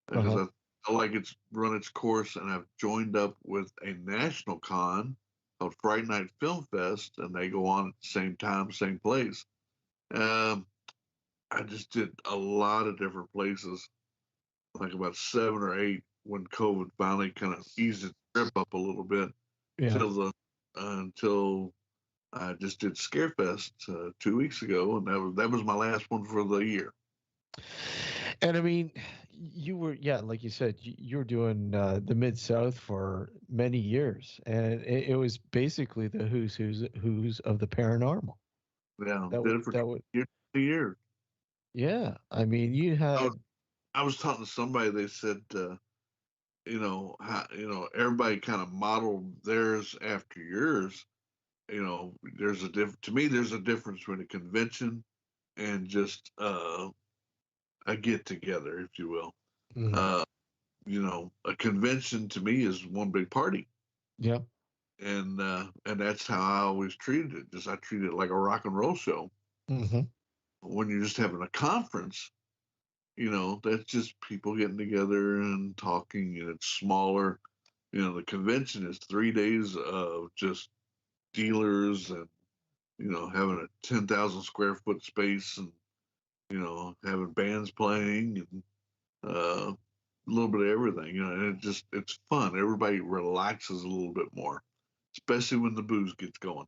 because I feel like it's run its course, and I've joined up with a national con called Fright Night Film Fest, and they go on at the same time, same place. I just did a lot of different places, like about 7 or 8 when COVID finally kind of eased its grip up a little bit. Yeah. Until I just did Scarefest 2 weeks ago, and that was my last one for the year. And I mean, you were, like you said, you were doing the Mid-South for many years, and it was basically the who's of the paranormal. Yeah, did it for 2 years. Yeah, I mean, you had. I was talking to somebody. They said, everybody kind of modeled theirs after yours. There's a to me, there's a difference between a convention and just a get together, if you will. Mm-hmm. A convention to me is one big party. Yeah. And that's how I always treated it. I treated it like a rock and roll show. Mm-hmm. When you're just having a conference, that's just people getting together and talking, and it's smaller. The convention is 3 days of just dealers and, having a 10,000 square foot space and, having bands playing and a little bit of everything, and it's fun. Everybody relaxes a little bit more, especially when the booze gets going.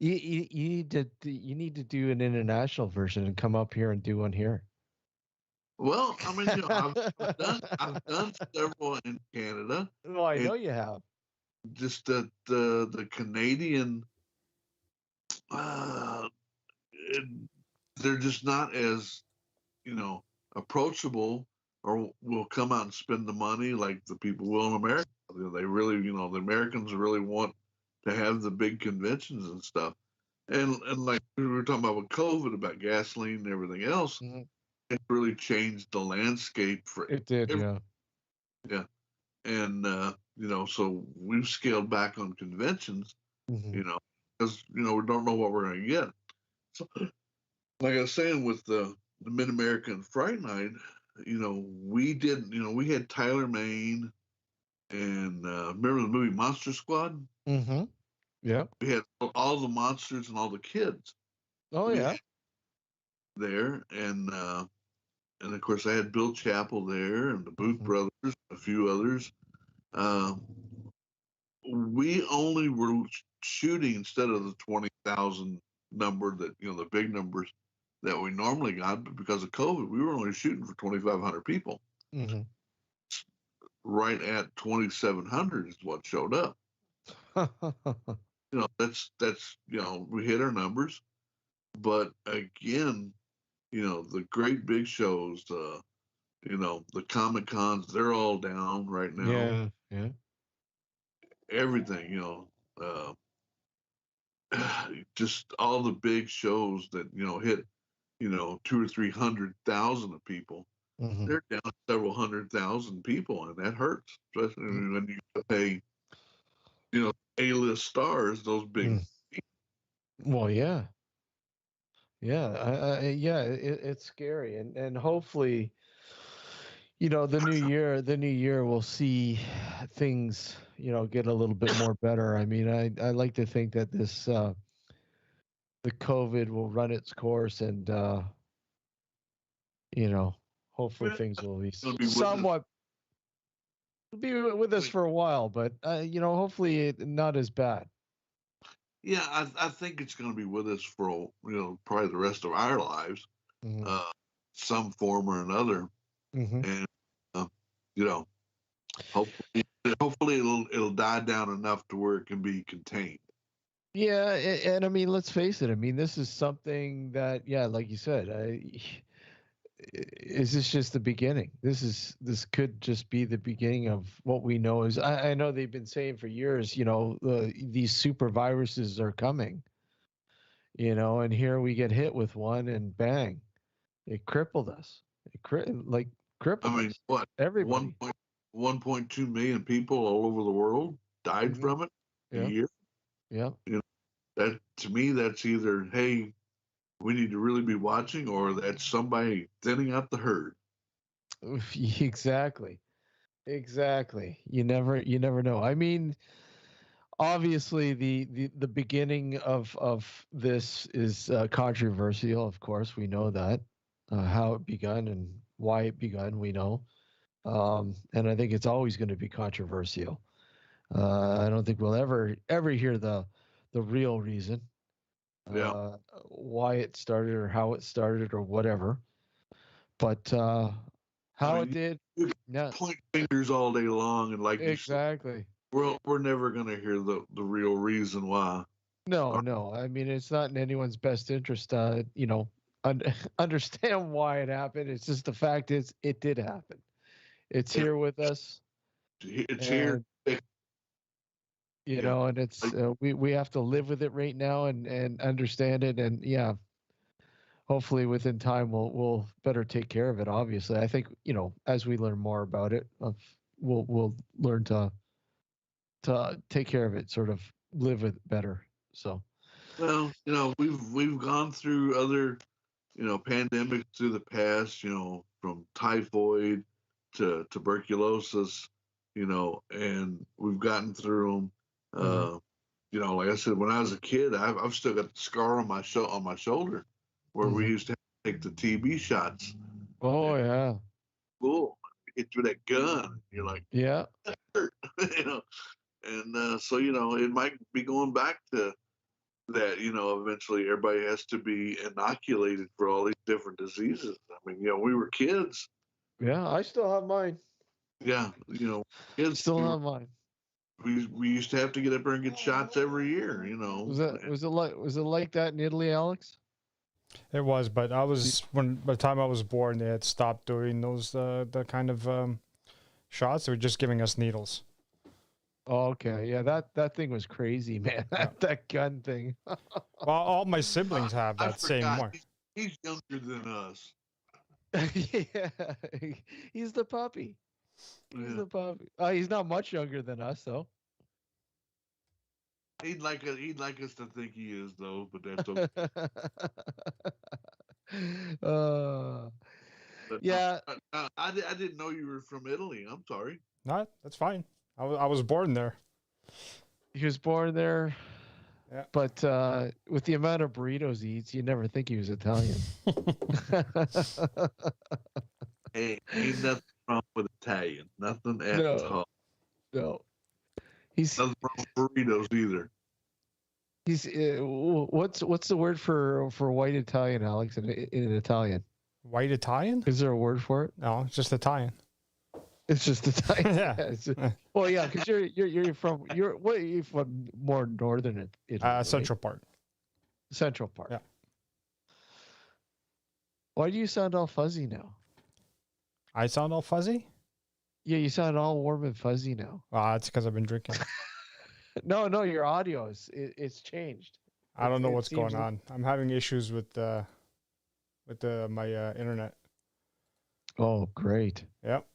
you need to do an international version and come up here and do one here. Well, I mean, I've done several in Canada. Well, I know you have. Just that the Canadian, they're just not as, approachable, or will come out and spend the money like the people will in America. They really, the Americans really want to have the big conventions and stuff. And like we were talking about with COVID, about gasoline and everything else, it really changed the landscape for it. Did, yeah. And so we've scaled back on conventions, because we don't know what we're going to get. So, like I was saying with the Mid-American Fright Night, we had Tyler Maine, and remember the movie Monster Squad? Mm-hmm. Yeah. We had all the monsters and all the kids. Oh, yeah. There, and of course I had Bill Chappell there, and the Booth Brothers, a few others. We only were shooting, instead of the 20,000 number that, the big numbers that we normally got, but because of COVID, we were only shooting for 2,500 people. Mm-hmm. Right at 2,700 is what showed up. That's we hit our numbers, but again, the great big shows, the Comic Cons, they're all down right now. Yeah. Everything, just all the big shows that, hit, 200,000 or 300,000 of people. They're down several 100,000 people, and that hurts, especially when you pay, A-list stars, those big. Well, yeah. It's scary, and hopefully, the new year we'll see things, get a little bit more better. I mean, I like to think that the COVID will run its course and, hopefully Yeah, things will be It'll be with us. somewhat be with us for a while, but, hopefully not as bad. Yeah, I think it's going to be with us for probably the rest of our lives, Hmm. some form or another, Hmm. and uh, you know, hopefully, it'll die down enough to where it can be contained. Yeah, and I mean, let's face it. I mean, this is something that, yeah, like you said, is this just the beginning? This could just be the beginning of what we know is. I know they've been saying for years, these super viruses are coming, and here we get hit with one, and bang, it crippled us. Like I crippled mean, us. what Everybody. 1.2 million people all over the world died Hmm. from it a Yeah. year. Yeah. You know, that to me, that's either hey, we need to really be watching, or that's somebody thinning out the herd. Exactly. Exactly. You never know. I mean, obviously the beginning of this is controversial. Of course, we know that how it begun and why it begun. We know, and I think it's always going to be controversial. I don't think we'll ever hear the real reason Yeah, why it started or how it started or whatever. But I how it mean, did, you can yeah, point fingers all day long, and like you said, exactly. we're never gonna hear the real reason why. No, no. I mean, it's not in anyone's best interest, un- understand why it happened. It's just the fact is it did happen. It's Yeah, here with us, it's here. and Yeah, and it's like, we have to live with it right now and understand it. And yeah, hopefully within time we'll better take care of it. Obviously, I think as we learn more about it, we'll learn to take care of it, sort of live with it better. So. well, we've gone through other pandemics through the past. From typhoid to tuberculosis. And we've gotten through them. Mhm. Like I said, when I was a kid, I've still got the scar on my shoulder where we Mhm. used to take the TB shots. Oh yeah. Cool, hit you with that gun. You're like, Yeah. that hurt, And so it might be going back to that. Eventually everybody has to be inoculated for all these different diseases. I mean, we were kids. Yeah, I still have mine. Yeah, kids. Still have mine. We used to have to get up there and get shots every year. Was it like that in Italy, Alex? It was, but by the time I was born, they had stopped doing those the kind of shots. They were just giving us needles. Oh, okay. Yeah, that thing was crazy, man. Yeah. That gun thing. Well, all my siblings have I that same forgot. one. He's younger than us. Yeah. He's the puppy. He's Yeah. the puppy. He's not much younger than us, though. He'd like us to think he is though, but that's okay. uh, But yeah. I didn't know you were from Italy. I'm sorry. No, that's fine. I was born there. He was born there. Yeah. But with the amount of burritos he eats, you never think he was Italian. Hey, ain't nothing wrong with Italian. Nothing at No, all. no. He's Nothing wrong with burritos either. he's what's the word for white Italian, Alex, in Italian? White Italian? Is there a word for it? No, it's just Italian. It's just Italian. Yeah. Well, yeah, because you're from more northern Italy, right? Central part. Central part. Yeah. Why do you sound all fuzzy now? I sound all fuzzy? Yeah, you sound all warm and fuzzy now. It's because I've been drinking. No, your audio it's changed. I don't know what's seems going on. I'm having issues with my internet. Oh, great. Yep.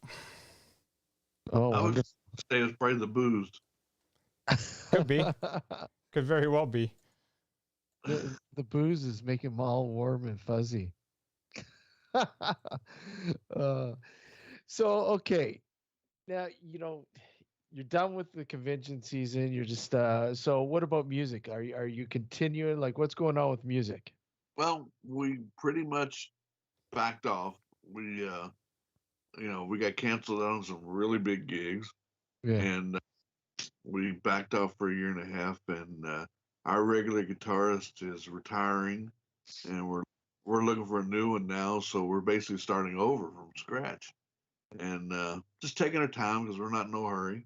Oh, I would say it's probably the booze. Could be. Could very well be. the booze is making them all warm and fuzzy. uh, So, okay. Now, you're done with the convention season. You're just so what about music? Are you continuing? Like, what's going on with music? Well, we pretty much backed off. We got canceled on some really big gigs, Yeah. and we backed off for a year and a half. And our regular guitarist is retiring, and we're looking for a new one now. So we're basically starting over from scratch, and just taking our time because we're not in no hurry.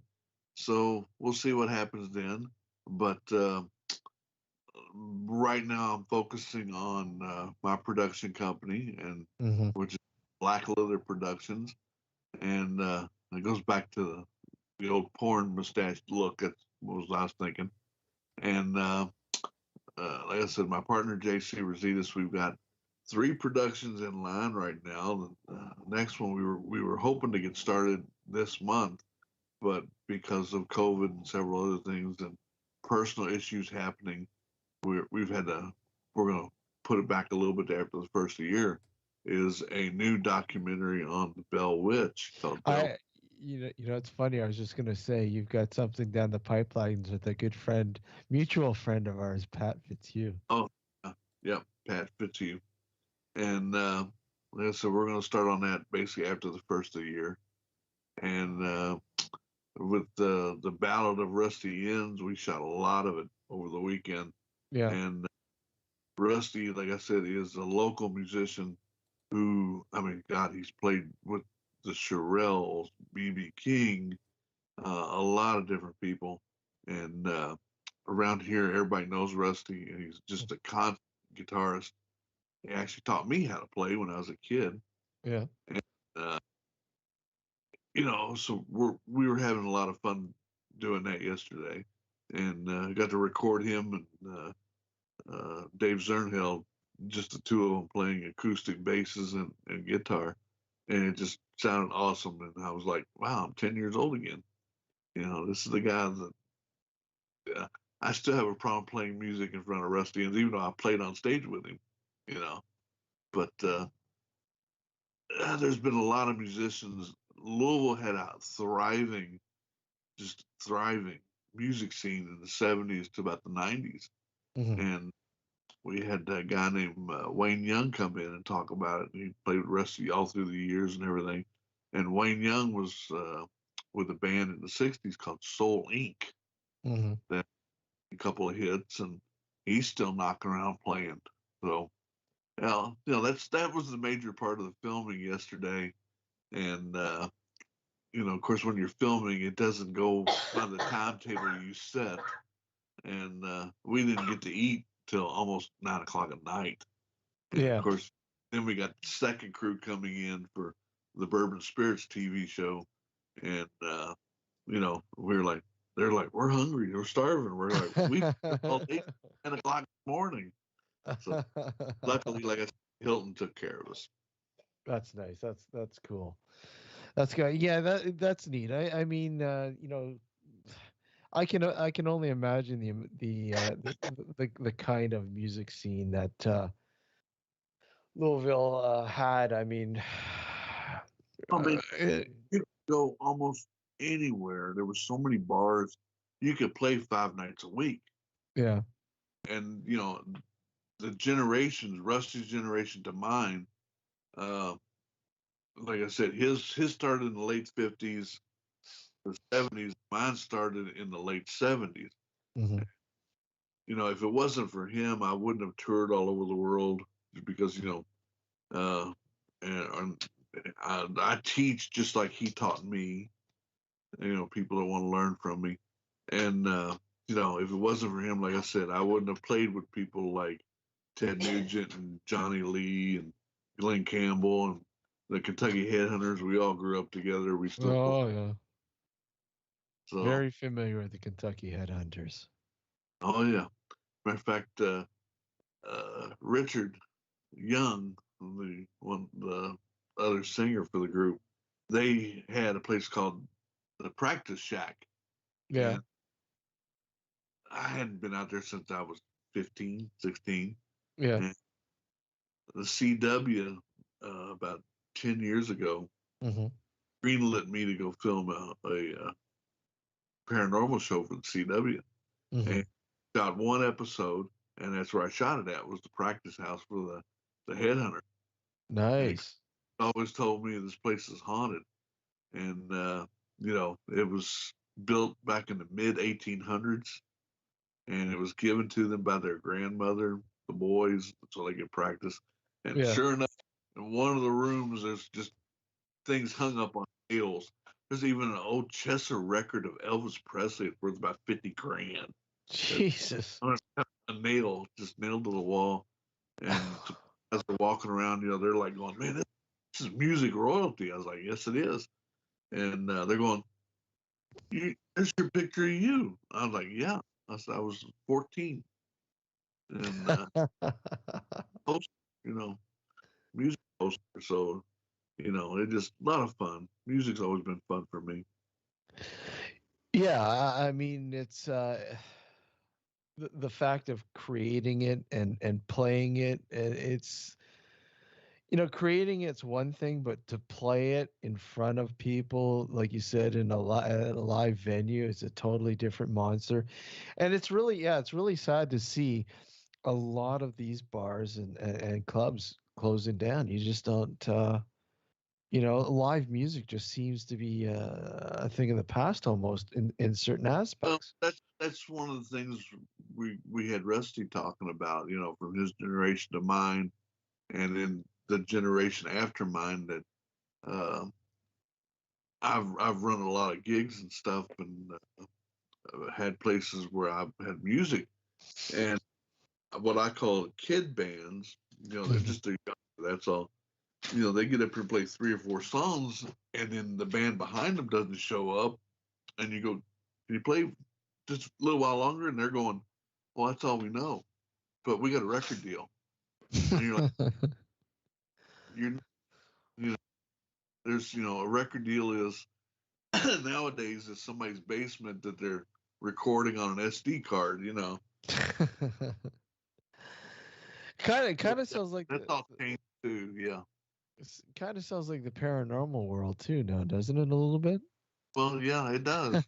So we'll see what happens then. But right now, I'm focusing on my production company, and Mm-hmm. which is Black Leather Productions, and it goes back to the old porn mustache look. That's what I was thinking. And like I said, my partner JC Rositas, we've got 3 productions in line right now. The next one we were hoping to get started this month, but because of COVID and several other things and personal issues happening, we've had to we're going to put it back a little bit after the first of the year. Is a new documentary on the Bell Witch called Bell. It's funny. I was just gonna say you've got something down the pipelines with a good friend, mutual friend of ours, Pat Fitzhugh. Oh, yep, Pat Fitzhugh. And like I said, we're going to start on that basically after the first of the year. And with the Ballad of Rusty Ends, we shot a lot of it over the weekend. Yeah. And Rusty, like I said, is a local musician who, I mean, God, he's played with the Shirelles, B.B. King, a lot of different people. And around here, everybody knows Rusty, and he's just a constant guitarist. He actually taught me how to play when I was a kid. Yeah. And, so we were having a lot of fun doing that yesterday, and got to record him and Dave Zernheld, just the two of them playing acoustic basses and guitar, and it just sounded awesome. And I was like, wow, I'm 10 years old again. This is the guy that I still have a problem playing music in front of Rusty, and even though I played on stage with him, you know. But there's been a lot of musicians. Louisville had a just thriving music scene in the 70s to about the 90s. Mm-hmm. And we had a guy named Wayne Young come in and talk about it. He played with Rusty all through the years and everything. And Wayne Young was with a band in the 60s called Soul Inc. Mm-hmm. That a couple of hits, and he's still knocking around playing. So, that was the major part of the filming yesterday. And of course, when you're filming, it doesn't go by the timetable you set. And we didn't get to eat till almost 9 o'clock at night. And Yeah. of course, then we got the second crew coming in for the Bourbon Spirits TV show. And, we were like, they're like, we're hungry, we're starving. We're like, we all ate 10 o'clock in the morning. So luckily, like I said, Hilton took care of us. That's nice. That's cool. That's good. Yeah, that's neat. I mean, I can only imagine the kind of music scene that Louisville had. I mean, I mean, it, you could go almost anywhere. There were so many bars. You could play 5 nights a week. yeah. And, the generations, Rusty's generation to mine, like I said, his started in the late 50s, the 70s. Mine started in the late 70s. Mm-hmm. If it wasn't for him, I wouldn't have toured all over the world because, and I teach just like he taught me, people that want to learn from me. And, if it wasn't for him, like I said, I wouldn't have played with people like Ted Nugent and Johnny Lee and Glenn Campbell and the Kentucky Headhunters. We all grew up together. We still play. Oh yeah. So, Very familiar with the Kentucky Headhunters. oh yeah. Matter of fact, Richard Young, the other singer for the group, they had a place called the Practice Shack. Yeah. And I hadn't been out there since I was 15, 16. Yeah. And the CW, about 10 years ago, Mm-hmm. greenlit me to go film a paranormal show for the CW, and shot one episode, and that's where I shot it at, was the practice house for the headhunter. Nice. And he always told me this place is haunted, and it was built back in the mid 1800s, and it was given to them by their grandmother, the boys, so they could practice. And sure enough, in one of the rooms, there's just things hung up on nails. There's even an old Chesser record of Elvis Presley worth about 50 grand. Jesus. A nail just nailed to the wall. And as they're walking around, they're like going, man, this is music royalty. I was like, yes, it is. And they're going, there's your picture of you. I was like, yeah. I said, I was 14. And poster, music poster. So, it just a lot of fun. Music's always been fun for me. Yeah, I mean, it's the fact of creating it and playing it. It's creating it's one thing, but to play it in front of people, like you said, in a live venue, is a totally different monster. And it's really sad to see a lot of these bars and clubs closing down. You just don't. Live music just seems to be a thing of the past almost in certain aspects. Well, that's one of the things we had Rusty talking about, from his generation to mine, and then the generation after mine. That I've run a lot of gigs and stuff, and had places where I've had music, and what I call kid bands. They're just a that's all. They get up here and play 3 or 4 songs, and then the band behind them doesn't show up, and you go, can you play just a little while longer? And they're going, well, that's all we know, but we got a record deal. And you're like, there's, a record deal is nowadays is somebody's basement that they're recording on an SD card, Kind of sounds like that's all changed too, yeah. It kind of sounds like the paranormal world too, now, doesn't it? A little bit. Well, yeah, it does.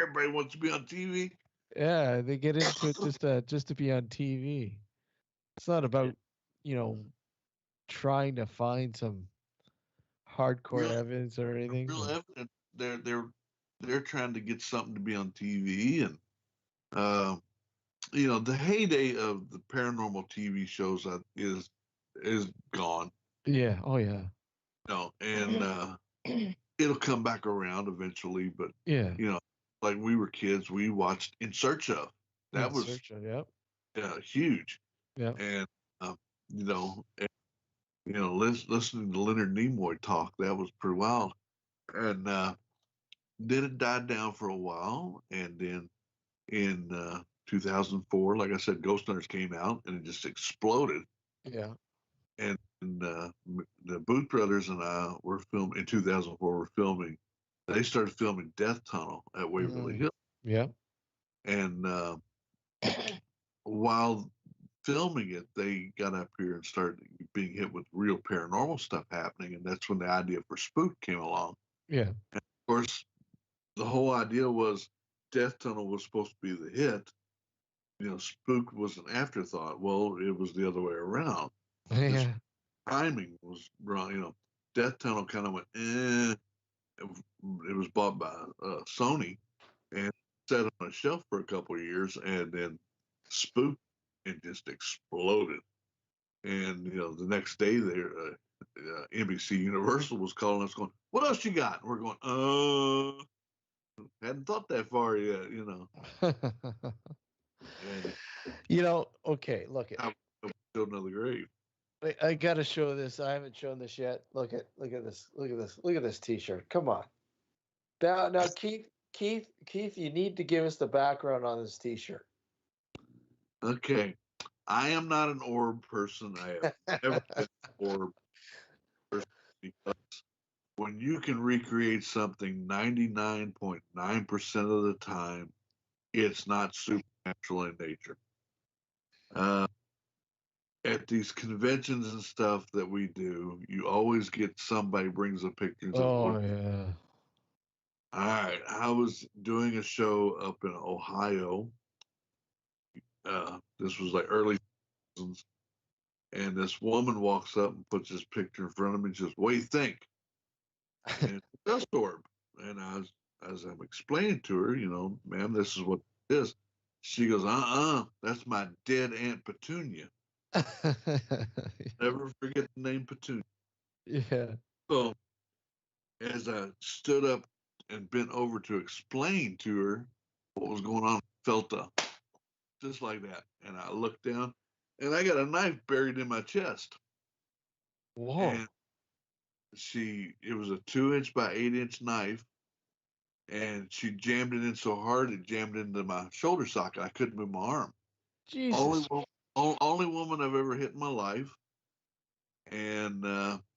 Everybody wants to be on TV. Yeah, they get into it just to be on TV. It's not about trying to find some hardcore evidence or anything. Real evidence. They're trying to get something to be on TV, and the heyday of the paranormal TV shows is gone. Yeah. Oh yeah. And it'll come back around eventually. But yeah, like we were kids, we watched In Search Of. That was huge. Yeah. And listening to Leonard Nimoy talk, that was pretty wild. And then it died down for a while, and then in 2004, like I said, Ghost Hunters came out, and it just exploded. Yeah. And the Booth brothers and I were filming in 2004. We're filming. They started filming Death Tunnel at Waverly Hills. Yeah. And while filming it, they got up here and started being hit with real paranormal stuff happening, and that's when the idea for Spook came along. Yeah. And of course, the whole idea was Death Tunnel was supposed to be the hit. Spook was an afterthought. Well, it was the other way around. Yeah. Timing was wrong. Death Tunnel kind of went, eh. It was bought by Sony and sat on a shelf for a couple of years, and then Spook, it just exploded. And the next day, NBC Universal was calling us, going, "What else you got?" And we're going, hadn't thought that far yet, And, okay, look at build another grave. I gotta show this. I haven't shown this yet. Look at this. Look at this T-shirt. Come on. Now, Keith, you need to give us the background on this T-shirt. Okay, I am not an orb person. I have never been an orb person, because when you can recreate something 99.9% of the time, it's not supernatural in nature. at these conventions and stuff that we do, you always get somebody brings a picture and says, Oh "Look." yeah. All right, I was doing a show up in Ohio. This was like early 2000s, and this woman walks up and puts this picture in front of me and says, "What do you think?" And it's a dust orb. And as I'm explaining to her, ma'am, this is what it is. She goes, that's my dead Aunt Petunia. Never forget the name Petunia. Yeah. So as I stood up and bent over to explain to her what was going on, felt just like that. And I looked down and I got a knife buried in my chest. Whoa. And it was a 2-inch by 8-inch knife. And she jammed it in so hard, it jammed into my shoulder socket. I couldn't move my arm. Jesus. Only woman I've ever hit in my life. And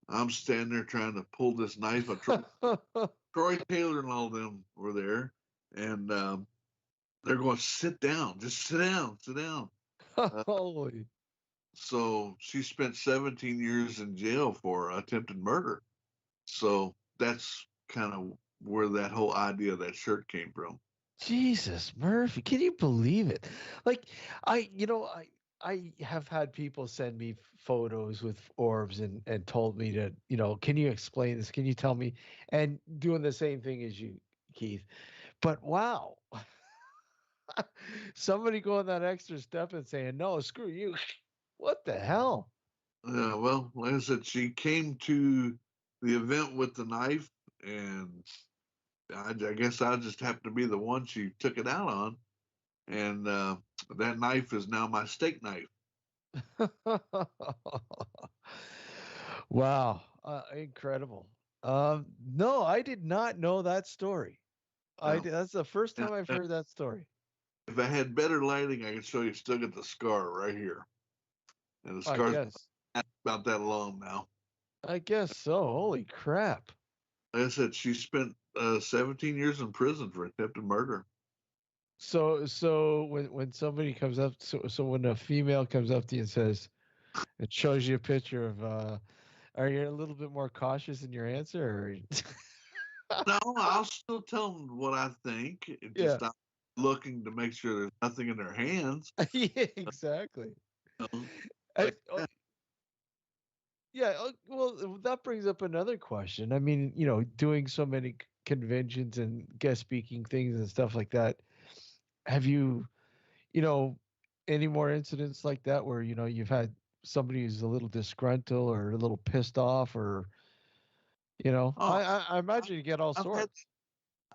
I'm standing there trying to pull this knife. Troy Taylor and all of them were there. And they're going, sit down. Just sit down. Sit down. Holy. So she spent 17 years in jail for attempted murder. So that's kind of where that whole idea of that shirt came from. Jesus, Murphy, can you believe it? Like, I have had people send me photos with orbs and told me to, can you explain this? Can you tell me? And doing the same thing as you, Keith. But wow, somebody going that extra step and saying, no, screw you. What the hell? Well, like I said, she came to the event with the knife, and I guess I just happened to be the one she took it out on. And that knife is now my steak knife. Wow, incredible. No, I did not know that story. That's the first time I've heard that story. If I had better lighting, I could show you. Still got the scar right here, and the I scar's guess. about that long now. I guess so. Holy crap. Like I said, she spent 17 years in prison for attempted murder. So when somebody comes up, so when a female comes up to you and says, it shows you a picture of, are you a little bit more cautious in your answer? Or... No, I'll still tell them what I think. Yeah. I'm looking to make sure there's nothing in their hands. Yeah, exactly. Yeah, well, that brings up another question. I mean, doing so many conventions and guest speaking things and stuff like that, have you, any more incidents like that where, you've had somebody who's a little disgruntled or a little pissed off or, I imagine you get all sorts.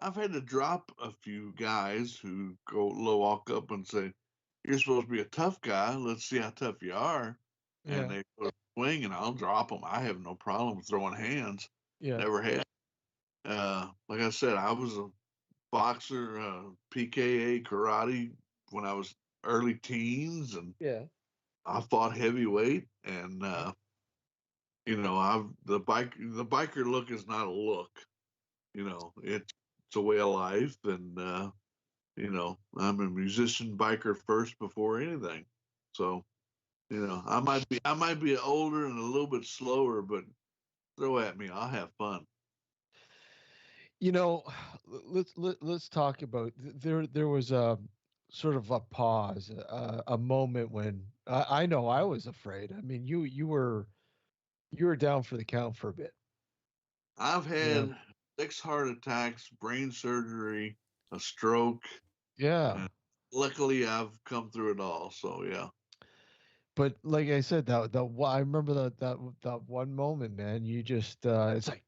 I've had to drop a few guys who walk up and say, "You're supposed to be a tough guy. Let's see how tough you are." Yeah. And they go to swing, and I'll drop them. I have no problem throwing hands. Yeah. Never had. Like I said, I was a boxer, PKA karate when I was early teens, and Yeah. I fought heavyweight. And the biker look is not a look. It's a way of life, and I'm a musician biker first before anything. So, I might be older and a little bit slower, but throw at me, I'll have fun. Let's talk about there was a sort of a pause, a moment when I know I was afraid. I mean, you were down for the count for a bit. I've had 6 heart attacks, brain surgery, a stroke. Yeah. Luckily, I've come through it all. So yeah. But like I said, I remember that one moment, man. You just it's like,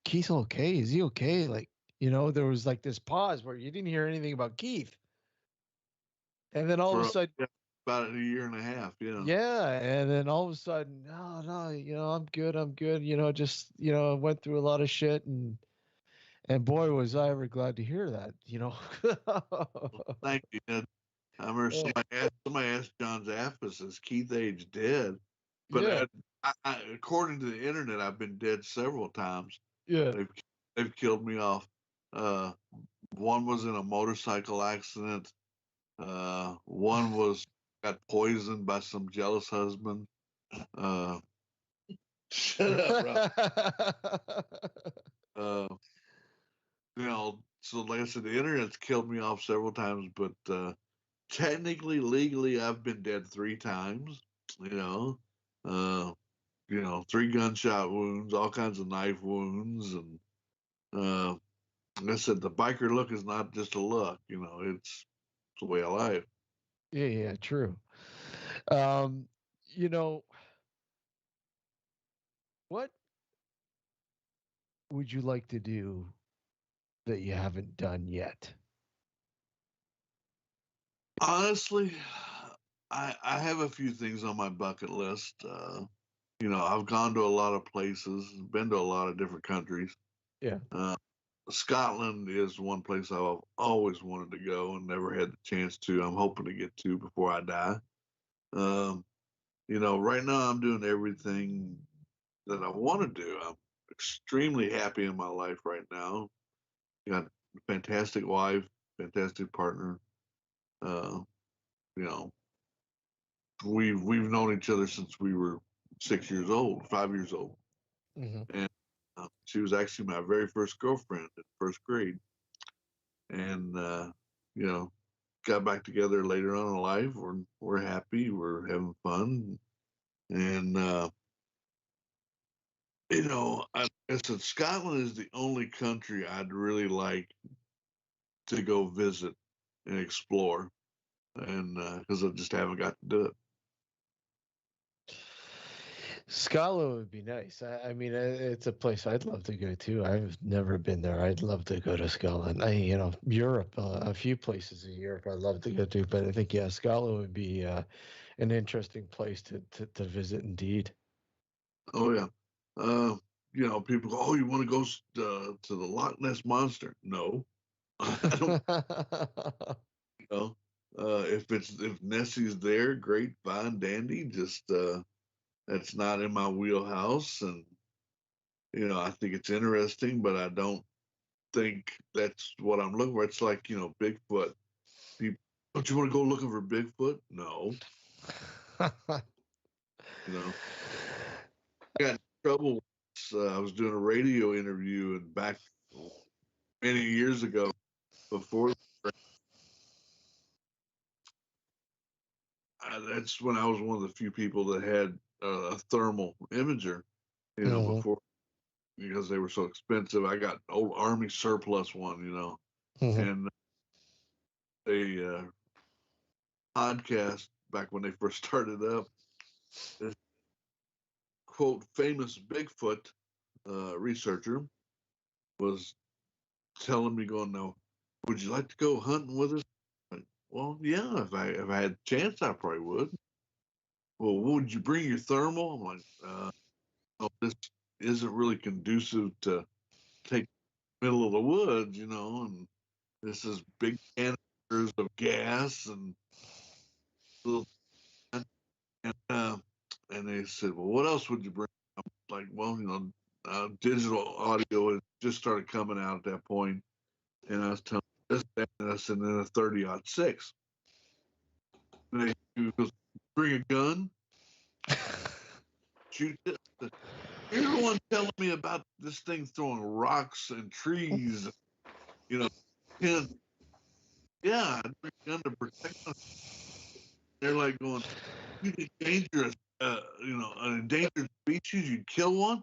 Keith's okay. Is he okay? Like, there was like this pause where you didn't hear anything about Keith, and then all of a sudden, about a year and a half, yeah. Yeah, and then all of a sudden, no, I'm good. Just went through a lot of shit, and boy, was I ever glad to hear that. Well, thank you. I remember somebody asked John Zaffis, is Keith Age dead? But according to the internet, I've been dead several times. Yeah. They've killed me off. One was in a motorcycle accident. One was got poisoned by some jealous husband. Shut up, Rob. So like I said, the internet's killed me off several times, but technically, legally, I've been dead 3 times. Uh, 3 gunshot wounds, all kinds of knife wounds, and like I said, the biker look is not just a look. It's the way of life. Yeah, true. You know, what would you like to do that you haven't done yet? Honestly, I have a few things on my bucket list. I've gone to a lot of places, been to a lot of different countries. Yeah. Scotland is one place I've always wanted to go and never had the chance to. I'm hoping to get to before I die. Right now I'm doing everything that I want to do. I'm extremely happy in my life right now. Got a fantastic wife, fantastic partner. You know, we've known each other since we were 6 years old, 5 years old, and she was actually my very first girlfriend in first grade. And got back together later on in life. We're happy. We're having fun, and I said Scotland is the only country I'd really like to go visit and explore, and because I just haven't got to do it. Scotland would be nice. I mean, it's a place I'd love to go to. I've never been there. I'd love to go to Scotland. Europe, a few places in Europe I'd love to go to, but I think, yeah, Scotland would be an interesting place to visit indeed. Oh yeah. People go, oh, you want to go to the Loch Ness Monster? No, I don't. If Nessie's there, great, fine, dandy. Just that's not in my wheelhouse, and I think it's interesting, but I don't think that's what I'm looking for. It's like Bigfoot. People, don't you want to go looking for Bigfoot? No. I got in trouble. I was doing a radio interview, and back many years ago, before that's when I was one of the few people that had a thermal imager. Before, because they were so expensive. I got an old Army surplus one, and a podcast back when they first started up. This quote famous Bigfoot researcher was telling me, going, "No, would you like to go hunting with us?" Well, yeah, if I had a chance, I probably would. Well, would you bring your thermal? I'm like, oh, this isn't really conducive to take the middle of the woods, and this is big canisters of gas and little, and they said, well, what else would you bring? I'm like, well, digital audio had just started coming out at that point, and I was telling this, that, and I said, and then a 30-06. And he goes, bring a gun, shoot this. You're the one telling me about this thing throwing rocks and trees, and yeah, I'd bring a gun to protect them. They're like going, you dangerous, an endangered species, you'd kill one?